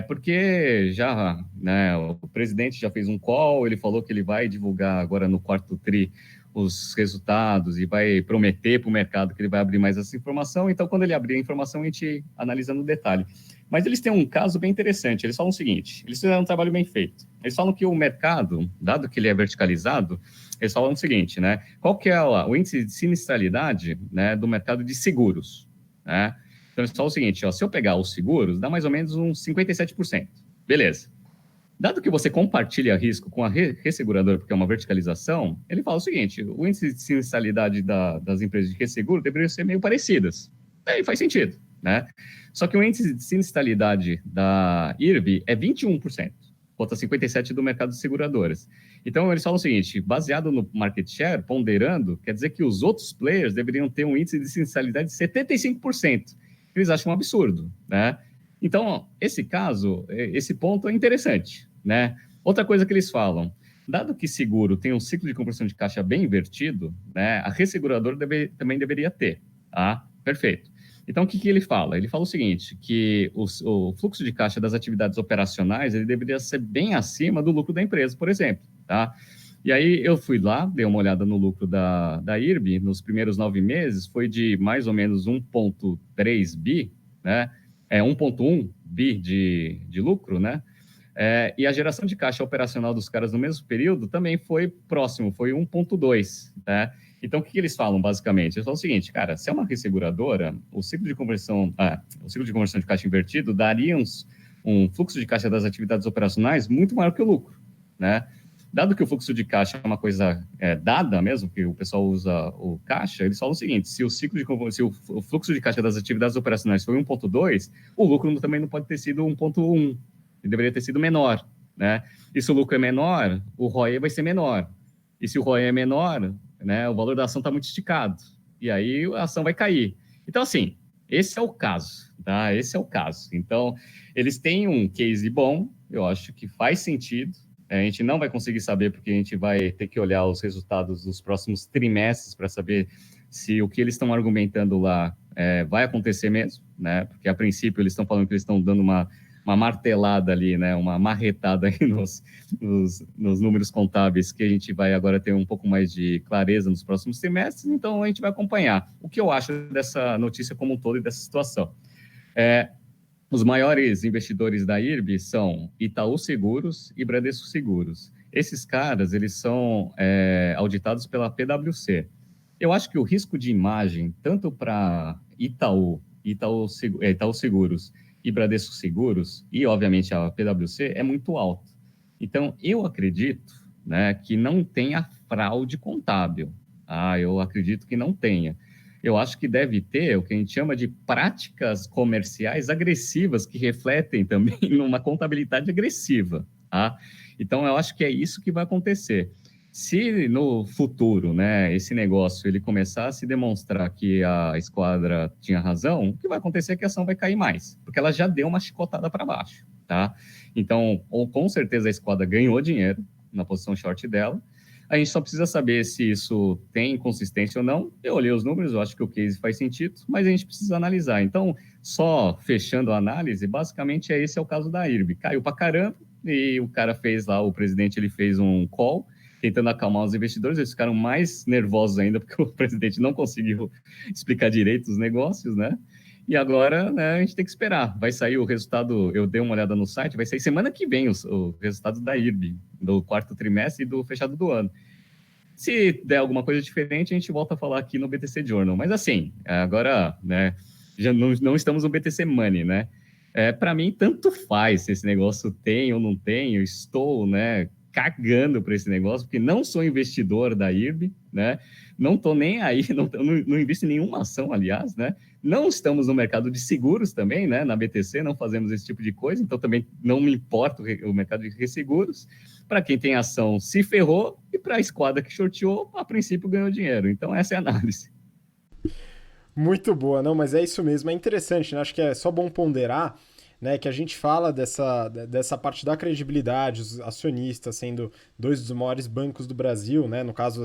Porque já, né, o presidente já fez um call, ele falou que ele vai divulgar agora no quarto TRI os resultados e vai prometer para o mercado que ele vai abrir mais essa informação. Então, quando ele abrir a informação, a gente analisa no detalhe. Mas eles têm um caso bem interessante. Eles falam o seguinte, eles fizeram um trabalho bem feito. Eles falam que o mercado, dado que ele é verticalizado, eles falam o seguinte, né? Qual que é o índice de sinistralidade, né, do mercado de seguros, né? Então, eles falam o seguinte, ó, se eu pegar os seguros, dá mais ou menos uns 57%. Beleza. Dado que você compartilha risco com a resseguradora, porque é uma verticalização, ele fala o seguinte, o índice de sinistralidade das empresas de resseguro deveria ser meio parecidas. Aí faz sentido, né? Só que o índice de sinistralidade da IRB é 21%, contra 57% do mercado de seguradoras. Então, eles falam o seguinte, baseado no market share, ponderando, quer dizer que os outros players deveriam ter um índice de sinistralidade de 75%. Eles acham um absurdo, né? Então, esse caso, esse ponto é interessante, né? Outra coisa que eles falam, dado que seguro tem um ciclo de conversão de caixa bem invertido, né, a resseguradora também deveria ter, tá? Perfeito. Então, o que ele fala? Ele fala o seguinte, que o fluxo de caixa das atividades operacionais ele deveria ser bem acima do lucro da empresa, por exemplo, tá? E aí eu fui lá, dei uma olhada no lucro da IRB, nos primeiros 9 meses, foi de mais ou menos 1,3 bi, né? 1,1 bi de lucro, né? E a geração de caixa operacional dos caras no mesmo período também foi próximo, foi 1,2, né? Então, o que eles falam, basicamente? Eles falam o seguinte, cara, se é uma resseguradora, o ciclo de conversão de caixa invertido daria um fluxo de caixa das atividades operacionais muito maior que o lucro, né? Dado que o fluxo de caixa é uma coisa dada mesmo, que o pessoal usa o caixa, eles falam o seguinte, se o fluxo de caixa das atividades operacionais foi 1,2, o lucro também não pode ter sido 1,1, ele deveria ter sido menor, né? E se o lucro é menor, o ROE vai ser menor. E se o ROE é menor, né, o valor da ação está muito esticado. E aí a ação vai cair. Então, assim, esse é o caso, tá? Esse é o caso. Então, eles têm um case bom, eu acho que faz sentido. A gente não vai conseguir saber porque a gente vai ter que olhar os resultados dos próximos trimestres para saber se o que eles estão argumentando lá vai acontecer mesmo, né? Porque, a princípio, eles estão falando que eles estão dando uma martelada ali, né? Uma marretada aí nos números contábeis, que a gente vai agora ter um pouco mais de clareza nos próximos trimestres, então a gente vai acompanhar. O que eu acho dessa notícia como um todo e dessa situação? Os maiores investidores da IRB são Itaú Seguros e Bradesco Seguros. Esses caras, eles são auditados pela PwC. Eu acho que o risco de imagem, tanto para Itaú Seguros e Bradesco Seguros, e obviamente a PwC, é muito alto. Então, eu acredito, né, que não tenha fraude contábil. Ah, eu acredito que não tenha. Eu acho que deve ter o que a gente chama de práticas comerciais agressivas, que refletem também numa contabilidade agressiva, tá? Então, eu acho que é isso que vai acontecer. Se no futuro, né, esse negócio ele começar a se demonstrar que a esquadra tinha razão, o que vai acontecer é que a ação vai cair mais, porque ela já deu uma chicotada para baixo, tá? Então, ou com certeza a esquadra ganhou dinheiro na posição short dela. A gente só precisa saber se isso tem consistência ou não. Eu olhei os números, eu acho que o case faz sentido, mas a gente precisa analisar. Então, só fechando a análise, basicamente esse é o caso da IRB. Caiu para caramba e o cara fez lá, o presidente ele fez um call tentando acalmar os investidores, eles ficaram mais nervosos ainda porque o presidente não conseguiu explicar direito os negócios, né? E agora, né, a gente tem que esperar. Vai sair o resultado, eu dei uma olhada no site, vai sair semana que vem o resultado da IRB, do quarto trimestre e do fechado do ano. Se der alguma coisa diferente, a gente volta a falar aqui no BTC Journal. Mas assim, agora, né, já não estamos no BTC Money, né? Para mim, tanto faz se esse negócio tem ou não tem, eu estou, né, cagando para esse negócio, porque não sou investidor da IRB, né? Não estou nem aí, não invisto em nenhuma ação, aliás, né? Não estamos no mercado de seguros também, né? Na BTC não fazemos esse tipo de coisa, então também não me importa o mercado de resseguros. Para quem tem ação, se ferrou, e para a esquadra que shorteou, a princípio ganhou dinheiro. Então, essa é a análise.
Muito boa, não, mas é isso mesmo. É interessante, né? Acho que é só bom ponderar, né, que a gente fala dessa parte da credibilidade, os acionistas sendo dois dos maiores bancos do Brasil, né, no caso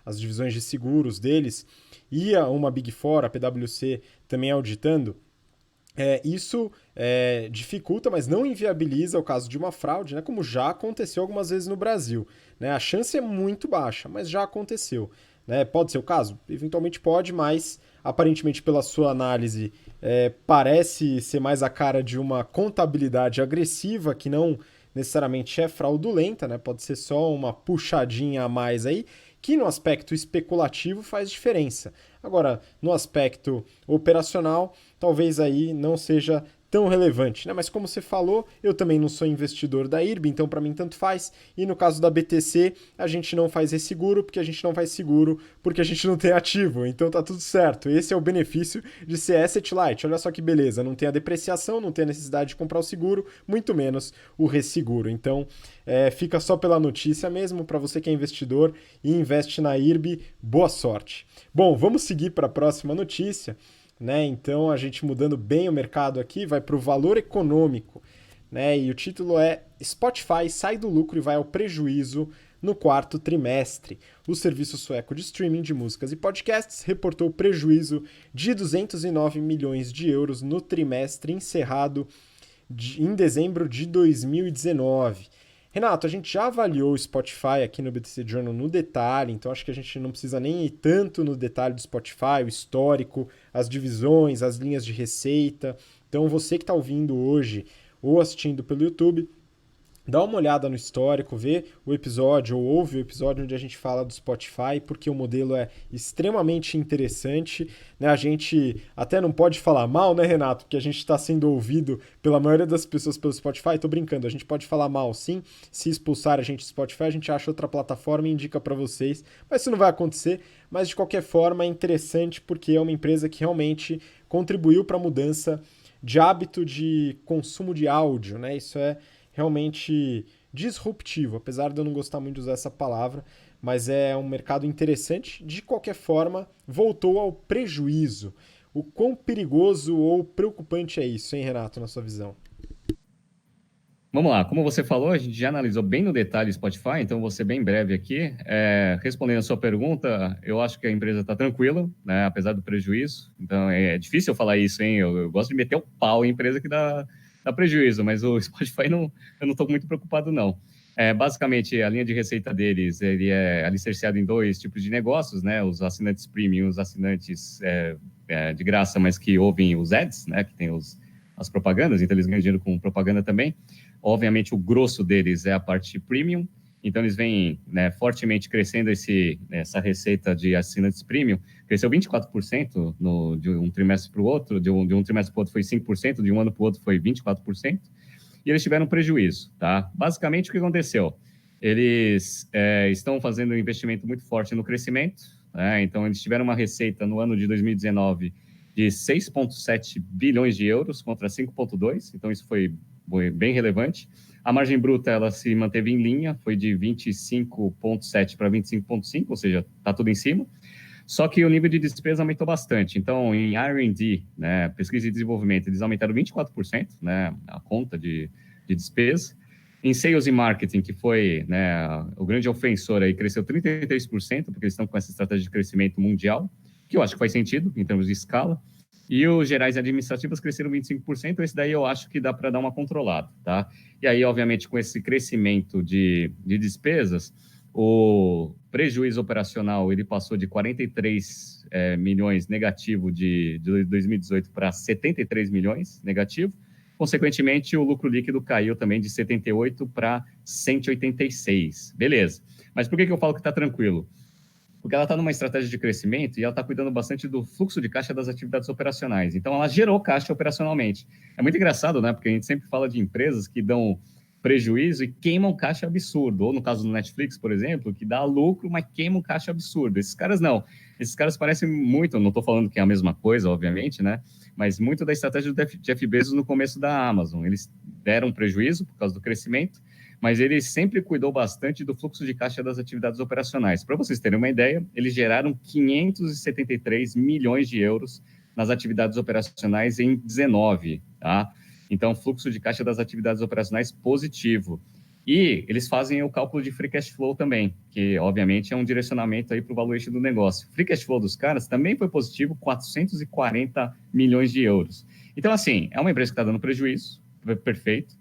as divisões de seguros deles, e uma Big Four, a PwC, também auditando. Isso dificulta, mas não inviabiliza o caso de uma fraude, né, como já aconteceu algumas vezes no Brasil. Né? A chance é muito baixa, mas já aconteceu. Né? Pode ser o caso? Eventualmente pode, mas aparentemente pela sua análise parece ser mais a cara de uma contabilidade agressiva que não necessariamente é fraudulenta, né? Pode ser só uma puxadinha a mais aí, que no aspecto especulativo faz diferença. Agora, no aspecto operacional, talvez aí não seja tão relevante, né? Mas como você falou, eu também não sou investidor da IRB, então para mim tanto faz. E no caso da BTC, a gente não faz resseguro, porque a gente não faz seguro, porque a gente não tem ativo. Então tá tudo certo. Esse é o benefício de ser asset light. Olha só que beleza, não tem a depreciação, não tem a necessidade de comprar o seguro, muito menos o resseguro. Então, fica só pela notícia mesmo, para você que é investidor e investe na IRB, boa sorte. Bom, vamos seguir para a próxima notícia. Né? Então, a gente mudando bem o mercado aqui, vai para o valor econômico. Né? E o título é Spotify sai do lucro e vai ao prejuízo no quarto trimestre. O serviço sueco de streaming de músicas e podcasts reportou prejuízo de 209 milhões de euros no trimestre encerrado em dezembro de 2019. Renato, a gente já avaliou o Spotify aqui no BTC Journal no detalhe, então acho que a gente não precisa nem ir tanto no detalhe do Spotify, o histórico, as divisões, as linhas de receita. Então você que está ouvindo hoje ou assistindo pelo YouTube, dá uma olhada no histórico, vê o episódio ou ouve o episódio onde a gente fala do Spotify, porque o modelo é extremamente interessante. Né? A gente até não pode falar mal, né, Renato? Porque a gente está sendo ouvido pela maioria das pessoas pelo Spotify. Tô brincando, a gente pode falar mal sim. Se expulsar a gente do Spotify, a gente acha outra plataforma e indica para vocês. Mas isso não vai acontecer. Mas de qualquer forma é interessante porque é uma empresa que realmente contribuiu para a mudança de hábito de consumo de áudio, né? Isso é realmente disruptivo, apesar de eu não gostar muito de usar essa palavra, mas é um mercado interessante. De qualquer forma, voltou ao prejuízo. O quão perigoso ou preocupante é isso, hein, Renato, na sua visão?
Vamos lá, como você falou, a gente já analisou bem no detalhe Spotify, então vou ser bem breve aqui. Respondendo a sua pergunta, eu acho que a empresa está tranquila, né, apesar do prejuízo. Então é difícil eu falar isso, hein? Eu gosto de meter o pau em empresa que dá prejuízo, mas o Spotify eu não estou muito preocupado, não. Basicamente, a linha de receita deles ele é alicerciado em dois tipos de negócios, né? Os assinantes premium, os assinantes de graça, mas que ouvem os ads, né? Que tem as propagandas, então eles ganham dinheiro com propaganda também. Obviamente, o grosso deles é a parte premium, então eles vêm, né, fortemente crescendo essa receita de assinantes premium. Cresceu 24% de um trimestre para o outro, de um trimestre para o outro foi 5%, de um ano para o outro foi 24%, e eles tiveram prejuízo. Tá? Basicamente, o que aconteceu? Eles estão fazendo um investimento muito forte no crescimento, né? Então, eles tiveram uma receita no ano de 2019 de 6,7 bilhões de euros contra 5,2, então isso foi bem relevante. A margem bruta ela se manteve em linha, foi de 25,7 para 25,5, ou seja, está tudo em cima. Só que o nível de despesa aumentou bastante. Então, em R&D, né, pesquisa e desenvolvimento, eles aumentaram 24%, né, a conta de despesa. Em sales e marketing, que foi, né, o grande ofensor aí, cresceu 33%, porque eles estão com essa estratégia de crescimento mundial, que eu acho que faz sentido em termos de escala. E os gerais administrativos cresceram 25%, esse daí eu acho que dá para dar uma controlada, tá? E aí, obviamente, com esse crescimento de despesas, o prejuízo operacional ele passou de 43 milhões negativo de 2018 para 73 milhões negativo. Consequentemente, o lucro líquido caiu também de 78 para 186. Beleza. Mas por que eu falo que está tranquilo? Porque ela está numa estratégia de crescimento e ela está cuidando bastante do fluxo de caixa das atividades operacionais. Então, ela gerou caixa operacionalmente. É muito engraçado, né? Porque a gente sempre fala de empresas que dão prejuízo e queimam caixa absurdo. Ou no caso do Netflix, por exemplo, que dá lucro, mas queima um caixa absurdo. Esses caras não. Esses caras parecem muito, não estou falando que é a mesma coisa, obviamente, né? Mas muito da estratégia do Jeff Bezos no começo da Amazon. Eles deram prejuízo por causa do crescimento, mas ele sempre cuidou bastante do fluxo de caixa das atividades operacionais. Para vocês terem uma ideia, eles geraram 573 milhões de euros nas atividades operacionais em 19, tá? Então, fluxo de caixa das atividades operacionais positivo. E eles fazem o cálculo de free cash flow também, que obviamente é um direcionamento aí para o valuation do negócio. Free cash flow dos caras também foi positivo, 440 milhões de euros. Então, assim, é uma empresa que está dando prejuízo, perfeito.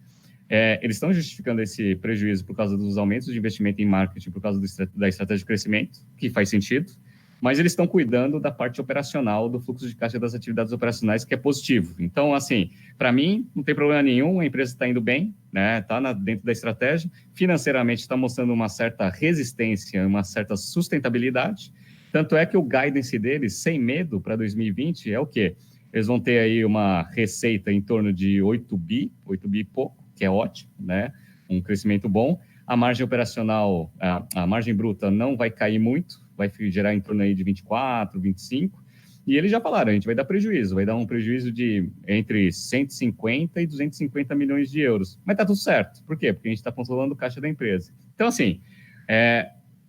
Eles estão justificando esse prejuízo por causa dos aumentos de investimento em marketing, por causa da estratégia de crescimento, que faz sentido, mas eles estão cuidando da parte operacional, do fluxo de caixa das atividades operacionais, que é positivo. Então, assim, para mim, não tem problema nenhum, a empresa está indo bem, né? Está dentro da estratégia, financeiramente está mostrando uma certa resistência, uma certa sustentabilidade, tanto é que o guidance deles, sem medo, para 2020, é o quê? Eles vão ter aí uma receita em torno de 8 bi e pouco, que é ótimo, né? Um crescimento bom. A margem operacional, a margem bruta não vai cair muito, vai gerar em torno aí de 24, 25. E eles já falaram, a gente vai dar prejuízo, vai dar um prejuízo de entre 150 e 250 milhões de euros. Mas tá tudo certo. Por quê? Porque a gente está controlando o caixa da empresa. Então, assim,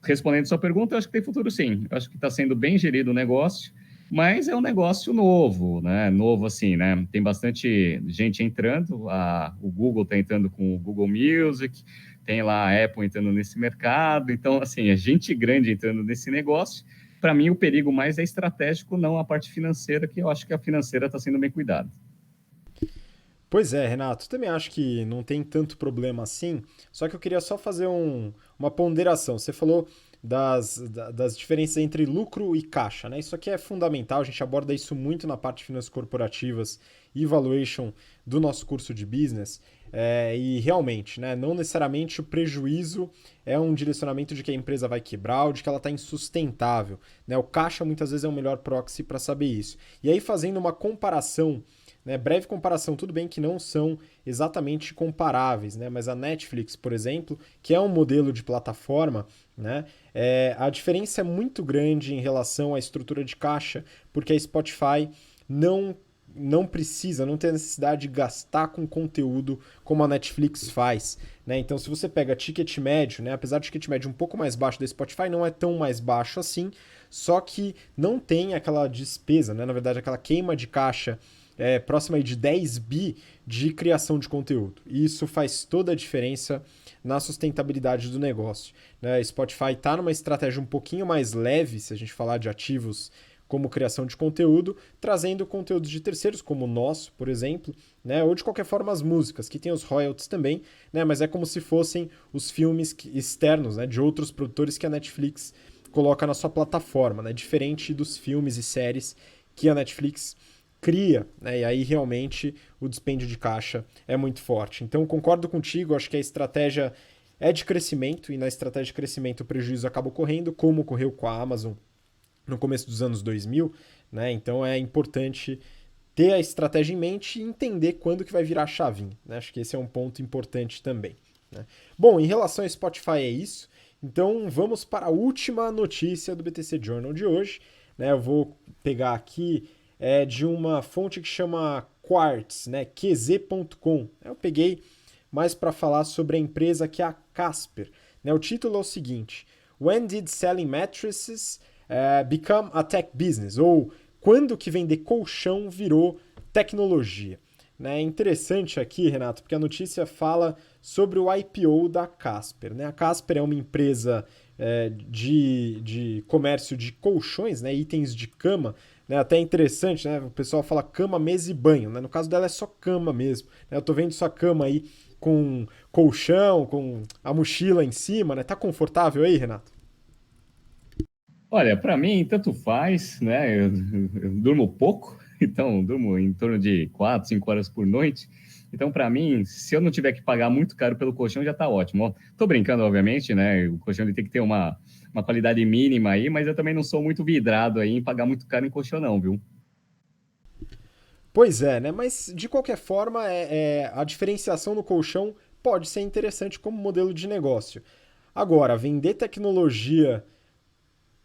respondendo a sua pergunta, eu acho que tem futuro sim. Eu acho que está sendo bem gerido o negócio, mas é um negócio novo, né? Novo assim, né? Tem bastante gente entrando, o Google está entrando com o Google Music, tem lá a Apple entrando nesse mercado, então, assim, é gente grande entrando nesse negócio. Para mim, o perigo mais é estratégico, não a parte financeira, que eu acho que a financeira está sendo bem cuidada.
Pois é, Renato, também acho que não tem tanto problema assim, só que eu queria só fazer uma ponderação. Você falou das diferenças entre lucro e caixa, né? Isso aqui é fundamental, a gente aborda isso muito na parte de finanças corporativas e valuation do nosso curso de business. E realmente, né, não necessariamente o prejuízo é um direcionamento de que a empresa vai quebrar ou de que ela está insustentável. Né? O caixa muitas vezes é o melhor proxy para saber isso. E aí, fazendo uma comparação, né, breve comparação, tudo bem que não são exatamente comparáveis, né, mas a Netflix, por exemplo, que é um modelo de plataforma, né, a diferença é muito grande em relação à estrutura de caixa, porque a Spotify não precisa, não tem a necessidade de gastar com conteúdo como a Netflix faz. Né? Então, se você pega ticket médio, né, apesar do ticket médio um pouco mais baixo da Spotify, não é tão mais baixo assim, só que não tem aquela despesa, né, na verdade, aquela queima de caixa próxima aí de 10 bi de criação de conteúdo. E isso faz toda a diferença na sustentabilidade do negócio. Né? Spotify está numa estratégia um pouquinho mais leve, se a gente falar de ativos como criação de conteúdo, trazendo conteúdos de terceiros, como o nosso, por exemplo, né? Ou de qualquer forma as músicas, que tem os royalties também, né? Mas é como se fossem os filmes externos, né? De outros produtores que a Netflix coloca na sua plataforma, né? Diferente dos filmes e séries que a Netflix cria, né? E aí realmente o dispêndio de caixa é muito forte. Então concordo contigo, acho que a estratégia é de crescimento, e na estratégia de crescimento o prejuízo acaba ocorrendo, como ocorreu com a Amazon no começo dos anos 2000, né? Então é importante ter a estratégia em mente e entender quando que vai virar a chavinha, né? Acho que esse é um ponto importante também. né? Bom, em relação ao Spotify é isso. Então vamos para a última notícia do BTC Journal de hoje, né? Eu vou pegar aqui de uma fonte que chama Quartz, né? qz.com. Eu peguei mais para falar sobre a empresa que é a Casper, né? O título é o seguinte: When did selling mattresses become a tech business? Ou quando que vender colchão virou tecnologia? Né? É interessante aqui, Renato, porque a notícia fala sobre o IPO da Casper, né? A Casper é uma empresa de comércio de colchões, né? Itens de cama, né? Até interessante, né? O pessoal fala cama, mesa e banho, né? No caso dela é só cama mesmo, né? Eu tô vendo sua cama aí com colchão, com a mochila em cima, né? Tá confortável aí, Renato?
Olha, para mim, tanto faz, né? Eu durmo pouco, então durmo em torno de 4, 5 horas por noite. Então, para mim, se eu não tiver que pagar muito caro pelo colchão, já tá ótimo. Ó, tô brincando, obviamente, né? O colchão ele tem que ter uma qualidade mínima aí, mas eu também não sou muito vidrado aí em pagar muito caro em colchão, não, viu?
Pois é, né? Mas de qualquer forma, a diferenciação no colchão pode ser interessante como modelo de negócio. Agora, vender tecnologia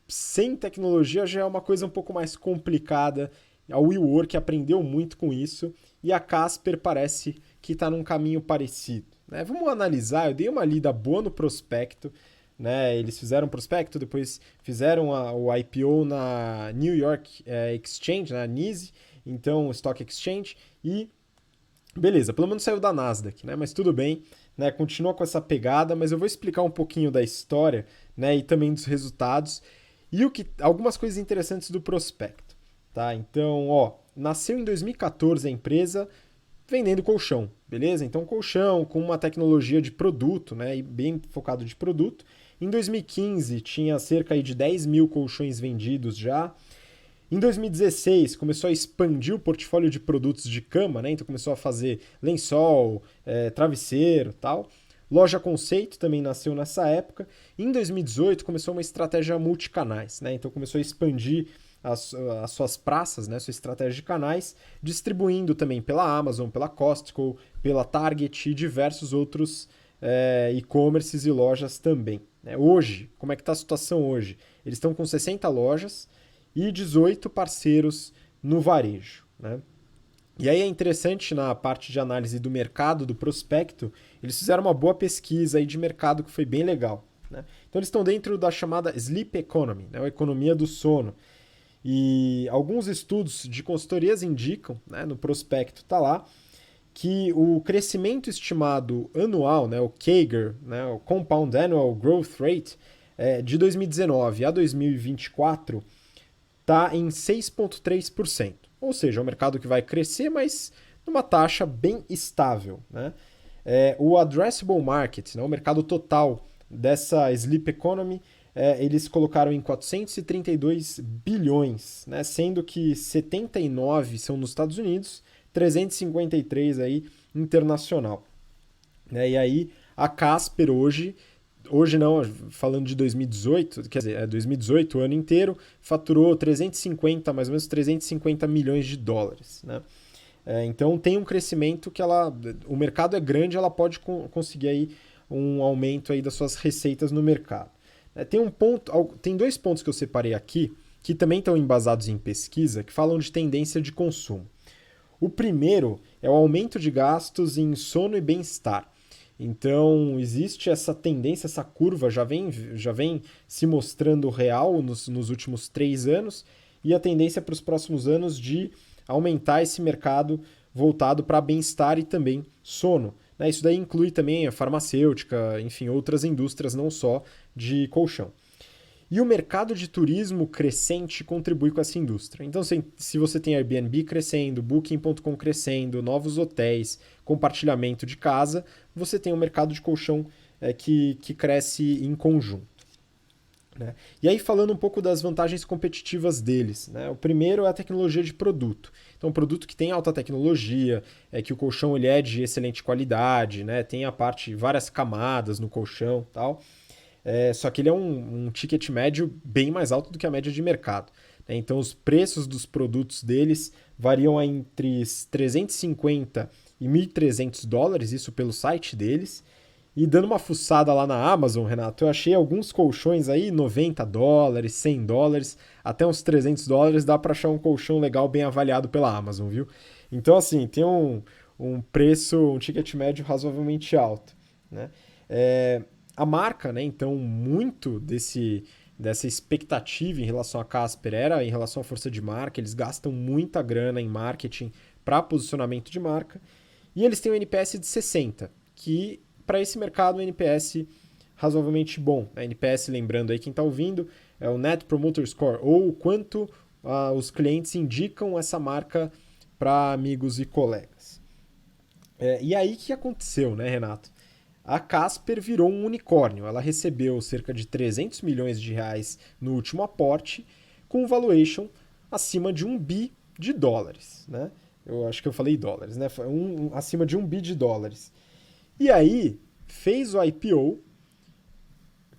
sem tecnologia já é uma coisa um pouco mais complicada. A WeWork aprendeu muito com isso e a Casper parece que está num caminho parecido, né? Vamos analisar, eu dei uma lida boa no prospecto, né? Eles fizeram prospecto, depois fizeram o IPO na New York Exchange, na NYSE, então Stock Exchange, e beleza, pelo menos saiu da Nasdaq, né? Mas tudo bem, né? Continua com essa pegada, mas eu vou explicar um pouquinho da história, né? E também dos resultados e algumas coisas interessantes do prospecto, tá? Então, ó, nasceu em 2014 a empresa vendendo colchão, beleza? Então, colchão com uma tecnologia de produto, né? E bem focado de produto. Em 2015 tinha cerca aí de 10 mil colchões vendidos já. Em 2016, começou a expandir o portfólio de produtos de cama, né? Então começou a fazer lençol, travesseiro, tal. Loja Conceito também nasceu nessa época. Em 2018 começou uma estratégia multicanais, né? Então começou a expandir as suas praças, né? Sua estratégia de canais, distribuindo também pela Amazon, pela Costco, pela Target e diversos outros e-commerces e lojas também, né? Hoje, como é que está a situação hoje? Eles estão com 60 lojas e 18 parceiros no varejo, né? E aí é interessante na parte de análise do mercado, do prospecto, eles fizeram uma boa pesquisa aí de mercado que foi bem legal, né? Então eles estão dentro da chamada Sleep Economy, né? A economia do sono. E alguns estudos de consultorias indicam, né, no prospecto está lá, que o crescimento estimado anual, né, o CAGR, né, o Compound Annual Growth Rate, de 2019 a 2024 está em 6,3%. Ou seja, é um mercado que vai crescer, mas numa taxa bem estável, né? O addressable market, né, o mercado total dessa sleep economy, eles colocaram em 432 bilhões, né, sendo que 79 são nos Estados Unidos, 353 aí internacional, né? E aí a Casper hoje não, falando de 2018, quer dizer, 2018, o ano inteiro, faturou 350, mais ou menos 350 milhões de dólares, né? Então tem um crescimento que o mercado é grande, ela pode conseguir aí um aumento aí das suas receitas no mercado. Tem dois pontos que eu separei aqui, que também estão embasados em pesquisa, que falam de tendência de consumo. O primeiro é o aumento de gastos em sono e bem-estar. Então, existe essa tendência, essa curva já vem se mostrando real nos últimos 3 anos, e a tendência para os próximos anos de aumentar esse mercado voltado para bem-estar e também sono, né? Isso daí inclui também a farmacêutica, enfim, outras indústrias, não só de colchão. E o mercado de turismo crescente contribui com essa indústria. Então, se você tem Airbnb crescendo, Booking.com crescendo, novos hotéis, compartilhamento de casa, você tem um mercado de colchão que cresce em conjunto, né? E aí, falando um pouco das vantagens competitivas deles, né? O primeiro é a tecnologia de produto. Então, um produto que tem alta tecnologia, que o colchão ele é de excelente qualidade, né? Tem várias camadas no colchão e tal. Só que ele é um ticket médio bem mais alto do que a média de mercado, né? Então, os preços dos produtos deles variam entre 350 e 1.300 dólares, isso pelo site deles. E dando uma fuçada lá na Amazon, Renato, eu achei alguns colchões aí, $90, $100, até uns $300, dá para achar um colchão legal bem avaliado pela Amazon, viu? Então, assim, tem um preço, um ticket médio razoavelmente alto, né? É, a marca, né, então, muito dessa expectativa em relação a Casper era em relação à força de marca, eles gastam muita grana em marketing para posicionamento de marca, e eles têm um NPS de 60, que para esse mercado, um NPS razoavelmente bom. A NPS, lembrando aí quem está ouvindo, é o Net Promoter Score, ou o quanto os clientes indicam essa marca para amigos e colegas. E aí o que aconteceu, né, Renato? A Casper virou um unicórnio. Ela recebeu cerca de 300 milhões de reais no último aporte, com um valuation acima de $1 bi, né? Eu acho que eu falei dólares, né? Acima de $1 bi. E aí, fez o IPO,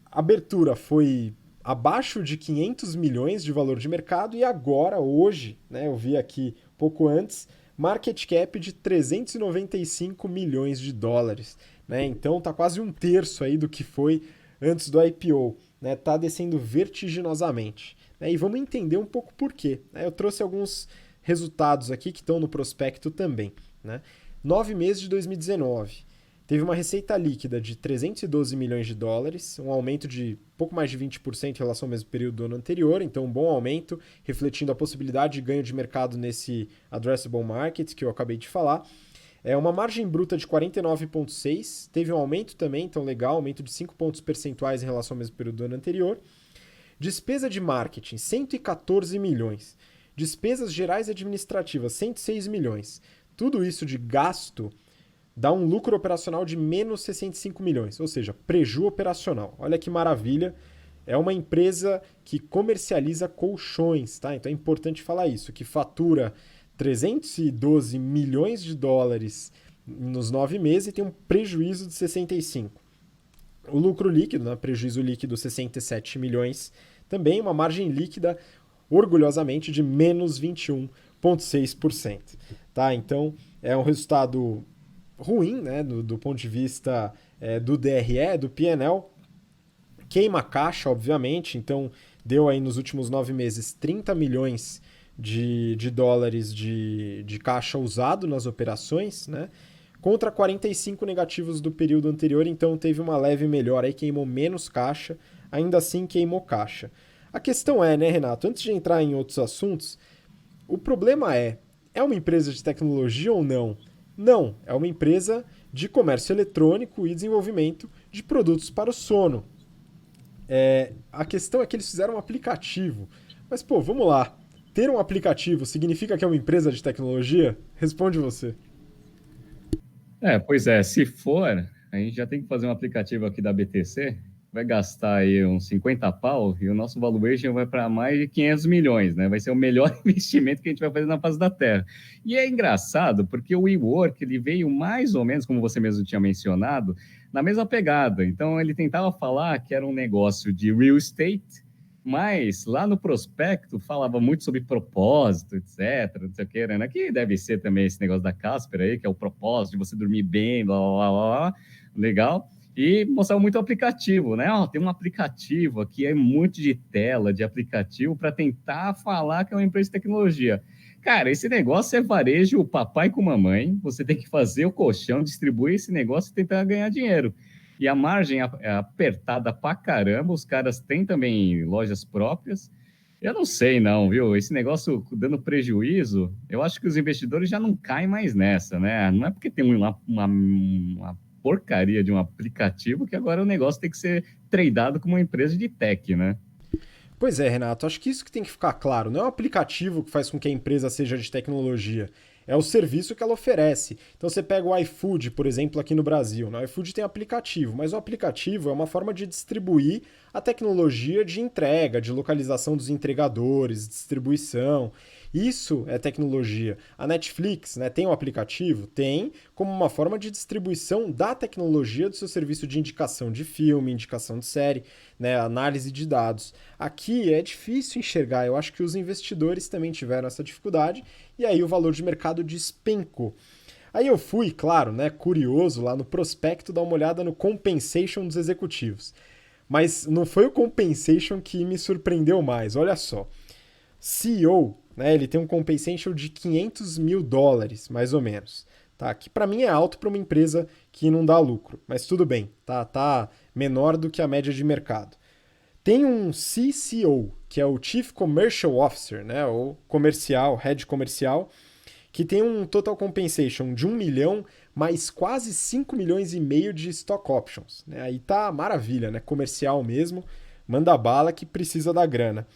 a abertura foi abaixo de 500 milhões de valor de mercado e agora, hoje, né, eu vi aqui pouco antes, market cap de 395 milhões de dólares. Né? Então tá quase um terço aí do que foi antes do IPO. Né? Tá descendo vertiginosamente. Né? E vamos entender um pouco por quê. Né? Eu trouxe alguns resultados aqui que estão no prospecto também. Né? 9 meses de 2019. Teve uma receita líquida de 312 milhões de dólares, um aumento de pouco mais de 20% em relação ao mesmo período do ano anterior, então um bom aumento, refletindo a possibilidade de ganho de mercado nesse addressable market que eu acabei de falar. Uma margem bruta de 49,6%, teve um aumento também, então legal, aumento de 5 pontos percentuais em relação ao mesmo período do ano anterior. Despesa de marketing, 114 milhões. Despesas gerais e administrativas, 106 milhões. Tudo isso de gasto dá um lucro operacional de menos 65 milhões, ou seja, preju operacional. Olha que maravilha. É uma empresa que comercializa colchões, tá? Então é importante falar isso, que fatura 312 milhões de dólares nos 9 meses e tem um prejuízo de 65. O lucro líquido, né? Prejuízo líquido 67 milhões, também uma margem líquida, orgulhosamente, de menos 21,6%. Tá? Então é um resultado ruim, né, do ponto de vista do DRE, do P&L, queima a caixa, obviamente, então deu aí nos últimos 9 meses 30 milhões de dólares de caixa usado nas operações, né, contra 45 negativos do período anterior, então teve uma leve melhora, aí queimou menos caixa, ainda assim queimou caixa. A questão é, né, Renato, antes de entrar em outros assuntos, o problema é uma empresa de tecnologia ou não? Não, é uma empresa de comércio eletrônico e desenvolvimento de produtos para o sono. A questão é que eles fizeram um aplicativo. Mas, pô, vamos lá. Ter um aplicativo significa que é uma empresa de tecnologia? Responde você.
Pois é, se for, a gente já tem que fazer um aplicativo aqui da BTC, vai gastar aí uns 50 pau e o nosso valuation vai para mais de 500 milhões, né? Vai ser o melhor investimento que a gente vai fazer na face da Terra. E é engraçado porque o WeWork, ele veio mais ou menos, como você mesmo tinha mencionado, na mesma pegada. Então, ele tentava falar que era um negócio de real estate, mas lá no prospecto falava muito sobre propósito, etc, não sei o que, né? Que deve ser também esse negócio da Casper aí, que é o propósito de você dormir bem, blá, blá, blá, blá. Legal. E mostrava muito o aplicativo, né? Tem um aplicativo aqui, é muito de tela, de aplicativo, para tentar falar que é uma empresa de tecnologia. Cara, esse negócio é varejo, o papai com mamãe, você tem que fazer o colchão, distribuir esse negócio e tentar ganhar dinheiro. E a margem é apertada pra caramba, os caras têm também lojas próprias. Eu não sei não, viu? Esse negócio dando prejuízo, eu acho que os investidores já não caem mais nessa, né? Não é porque tem uma porcaria de um aplicativo que agora o negócio tem que ser tradeado como uma empresa de tech, né?
Pois é, Renato, acho que isso que tem que ficar claro. Não é o aplicativo que faz com que a empresa seja de tecnologia. É o serviço que ela oferece. Então você pega o iFood, por exemplo, aqui no Brasil. O iFood tem aplicativo, mas o aplicativo é uma forma de distribuir a tecnologia de entrega, de localização dos entregadores, distribuição. Isso é tecnologia. A Netflix, né, tem um aplicativo? Tem, como uma forma de distribuição da tecnologia do seu serviço de indicação de filme, indicação de série, né, análise de dados. Aqui é difícil enxergar, eu acho que os investidores também tiveram essa dificuldade, e aí o valor de mercado despencou. Aí eu fui, claro, né, curioso lá no prospecto, dar uma olhada no compensation dos executivos. Mas não foi o compensation que me surpreendeu mais, olha só. CEO, né, ele tem um compensation de US$ 500 mil, mais ou menos. Tá? Que para mim é alto para uma empresa que não dá lucro, mas tudo bem, tá menor do que a média de mercado. Tem um CCO, que é o Chief Commercial Officer, né, ou comercial, head comercial, que tem um total compensation de 1 milhão, mais quase 5,5 milhões de stock options. Né? Aí tá maravilha, né? Comercial mesmo, manda bala que precisa da grana.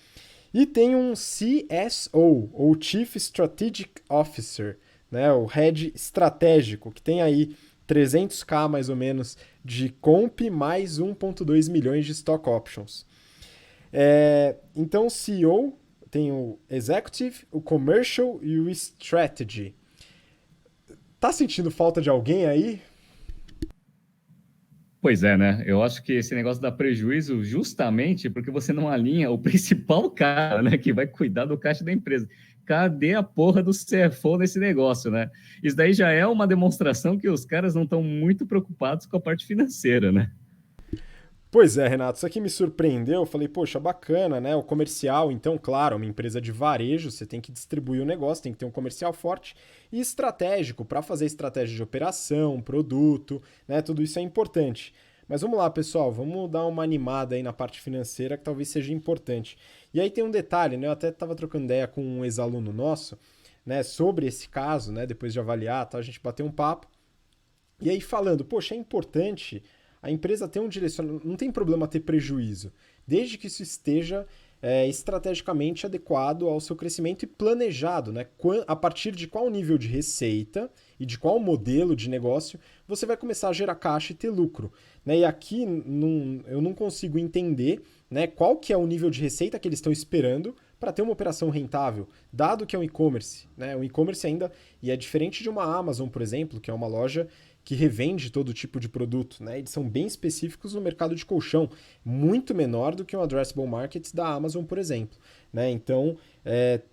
E tem um CSO, ou Chief Strategic Officer, né? O head estratégico, que tem aí 300k mais ou menos de comp, mais 1,2 milhões de stock options. Então, o CEO tem o Executive, o Commercial e o Strategy. Tá sentindo falta de alguém aí?
Pois é, né? Eu acho que esse negócio dá prejuízo justamente porque você não alinha o principal cara, né, que vai cuidar do caixa da empresa. Cadê a porra do CFO nesse negócio, né? Isso daí já é uma demonstração que os caras não estão muito preocupados com a parte financeira, né?
Pois é, Renato, isso aqui me surpreendeu. Eu falei, poxa, bacana, né? O comercial, então, claro, é uma empresa de varejo, você tem que distribuir o negócio, tem que ter um comercial forte e estratégico para fazer estratégia de operação, produto, né? Tudo isso é importante. Mas vamos lá, pessoal, vamos dar uma animada aí na parte financeira que talvez seja importante. E aí tem um detalhe, né? Eu até estava trocando ideia com um ex-aluno nosso, né, sobre esse caso, né? Depois de avaliar, tá? A gente bateu um papo. E aí falando, poxa, é importante a empresa ter um direcionamento, não tem problema ter prejuízo, desde que isso esteja estrategicamente adequado ao seu crescimento e planejado, né? A partir de qual nível de receita e de qual modelo de negócio você vai começar a gerar caixa e ter lucro. Né? E aqui eu não consigo entender, né, qual que é o nível de receita que eles estão esperando para ter uma operação rentável, dado que é um e-commerce. Né? O e-commerce ainda, e é diferente de uma Amazon, por exemplo, que é uma loja que revende todo tipo de produto, né? Eles são bem específicos no mercado de colchão, muito menor do que um addressable market da Amazon, por exemplo. Né? Então,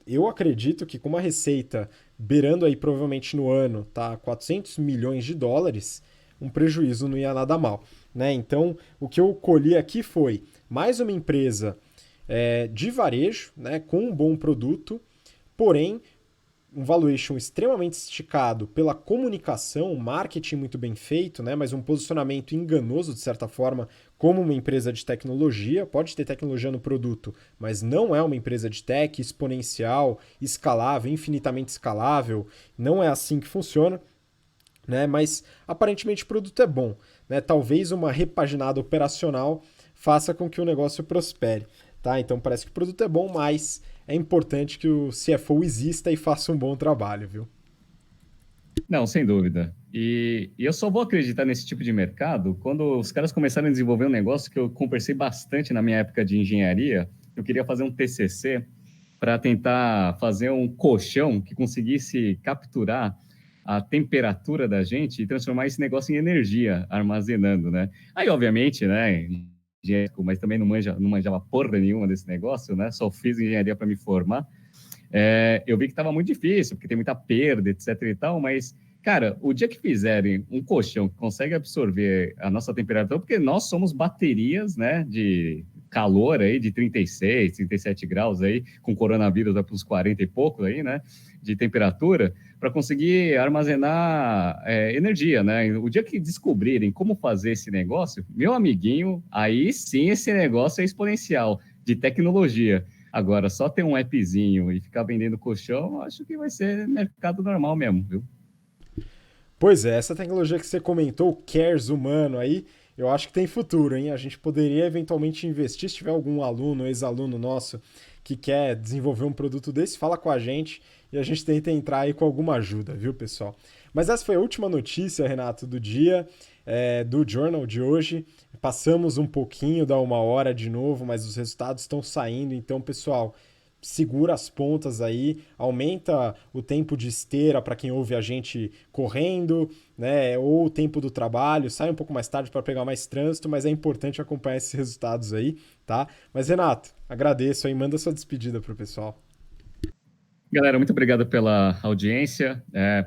eu acredito que com uma receita beirando aí provavelmente no ano, tá, US$ 400 milhões, um prejuízo não ia nada mal. Né? Então, o que eu colhi aqui foi mais uma empresa de varejo, né, com um bom produto, porém um valuation extremamente esticado pela comunicação, um marketing muito bem feito, né, mas um posicionamento enganoso, de certa forma, como uma empresa de tecnologia. Pode ter tecnologia no produto, mas não é uma empresa de tech exponencial, escalável, infinitamente escalável. Não é assim que funciona. Né, mas aparentemente o produto é bom. Né? Talvez uma repaginada operacional faça com que o negócio prospere. Tá? Então parece que o produto é bom, mas é importante que o CFO exista e faça um bom trabalho, viu?
Não, sem dúvida. E eu só vou acreditar nesse tipo de mercado quando os caras começarem a desenvolver um negócio que eu conversei bastante na minha época de engenharia. Eu queria fazer um TCC para tentar fazer um colchão que conseguisse capturar a temperatura da gente e transformar esse negócio em energia, armazenando, né? Aí, obviamente, né, mas também não manjava porra nenhuma desse negócio, né? Só fiz engenharia para me formar. Eu vi que estava muito difícil, porque tem muita perda, etc e tal, mas, cara, o dia que fizerem um colchão que consegue absorver a nossa temperatura, porque nós somos baterias, né, de calor aí, de 36, 37 graus aí, com coronavírus vai para os 40 e pouco aí, né, de temperatura, para conseguir armazenar energia, né? O dia que descobrirem como fazer esse negócio, meu amiguinho, aí sim esse negócio é exponencial, de tecnologia. Agora, só ter um appzinho e ficar vendendo colchão, acho que vai ser mercado normal mesmo, viu?
Pois é, essa tecnologia que você comentou, o Cares humano aí, eu acho que tem futuro, hein? A gente poderia eventualmente investir, se tiver algum aluno, ex-aluno nosso, que quer desenvolver um produto desse, fala com a gente e a gente tenta entrar aí com alguma ajuda, viu, pessoal? Mas essa foi a última notícia, Renato, do dia, do Journal de hoje. Passamos um pouquinho da 1 hora de novo, mas os resultados estão saindo, então, pessoal, segura as pontas aí, aumenta o tempo de esteira para quem ouve a gente correndo, né, ou o tempo do trabalho, sai um pouco mais tarde para pegar mais trânsito, mas é importante acompanhar esses resultados aí, tá? Mas Renato, agradeço aí, manda sua despedida pro pessoal.
Galera, muito obrigado pela audiência.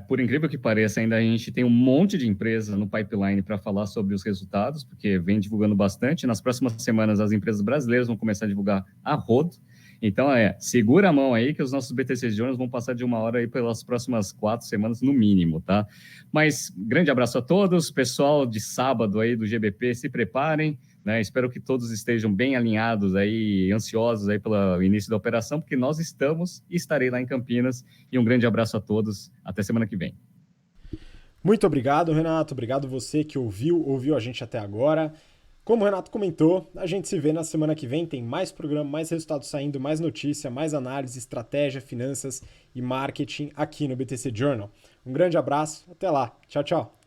Por incrível que pareça, ainda a gente tem um monte de empresas no pipeline para falar sobre os resultados, porque vem divulgando bastante. Nas próximas semanas, as empresas brasileiras vão começar a divulgar a rodo. Então, segura a mão aí que os nossos BTC Journals vão passar de 1 hora aí pelas próximas 4 semanas, no mínimo, tá? Mas, grande abraço a todos. Pessoal de sábado aí do GBP, se preparem. Né? Espero que todos estejam bem alinhados aí, ansiosos aí pelo início da operação, porque nós estamos e estarei lá em Campinas. E um grande abraço a todos. Até semana que vem.
Muito obrigado, Renato. Obrigado você que ouviu a gente até agora. Como o Renato comentou, a gente se vê na semana que vem. Tem mais programa, mais resultados saindo, mais notícia, mais análise, estratégia, finanças e marketing aqui no BTC Journal. Um grande abraço. Até lá. Tchau, tchau.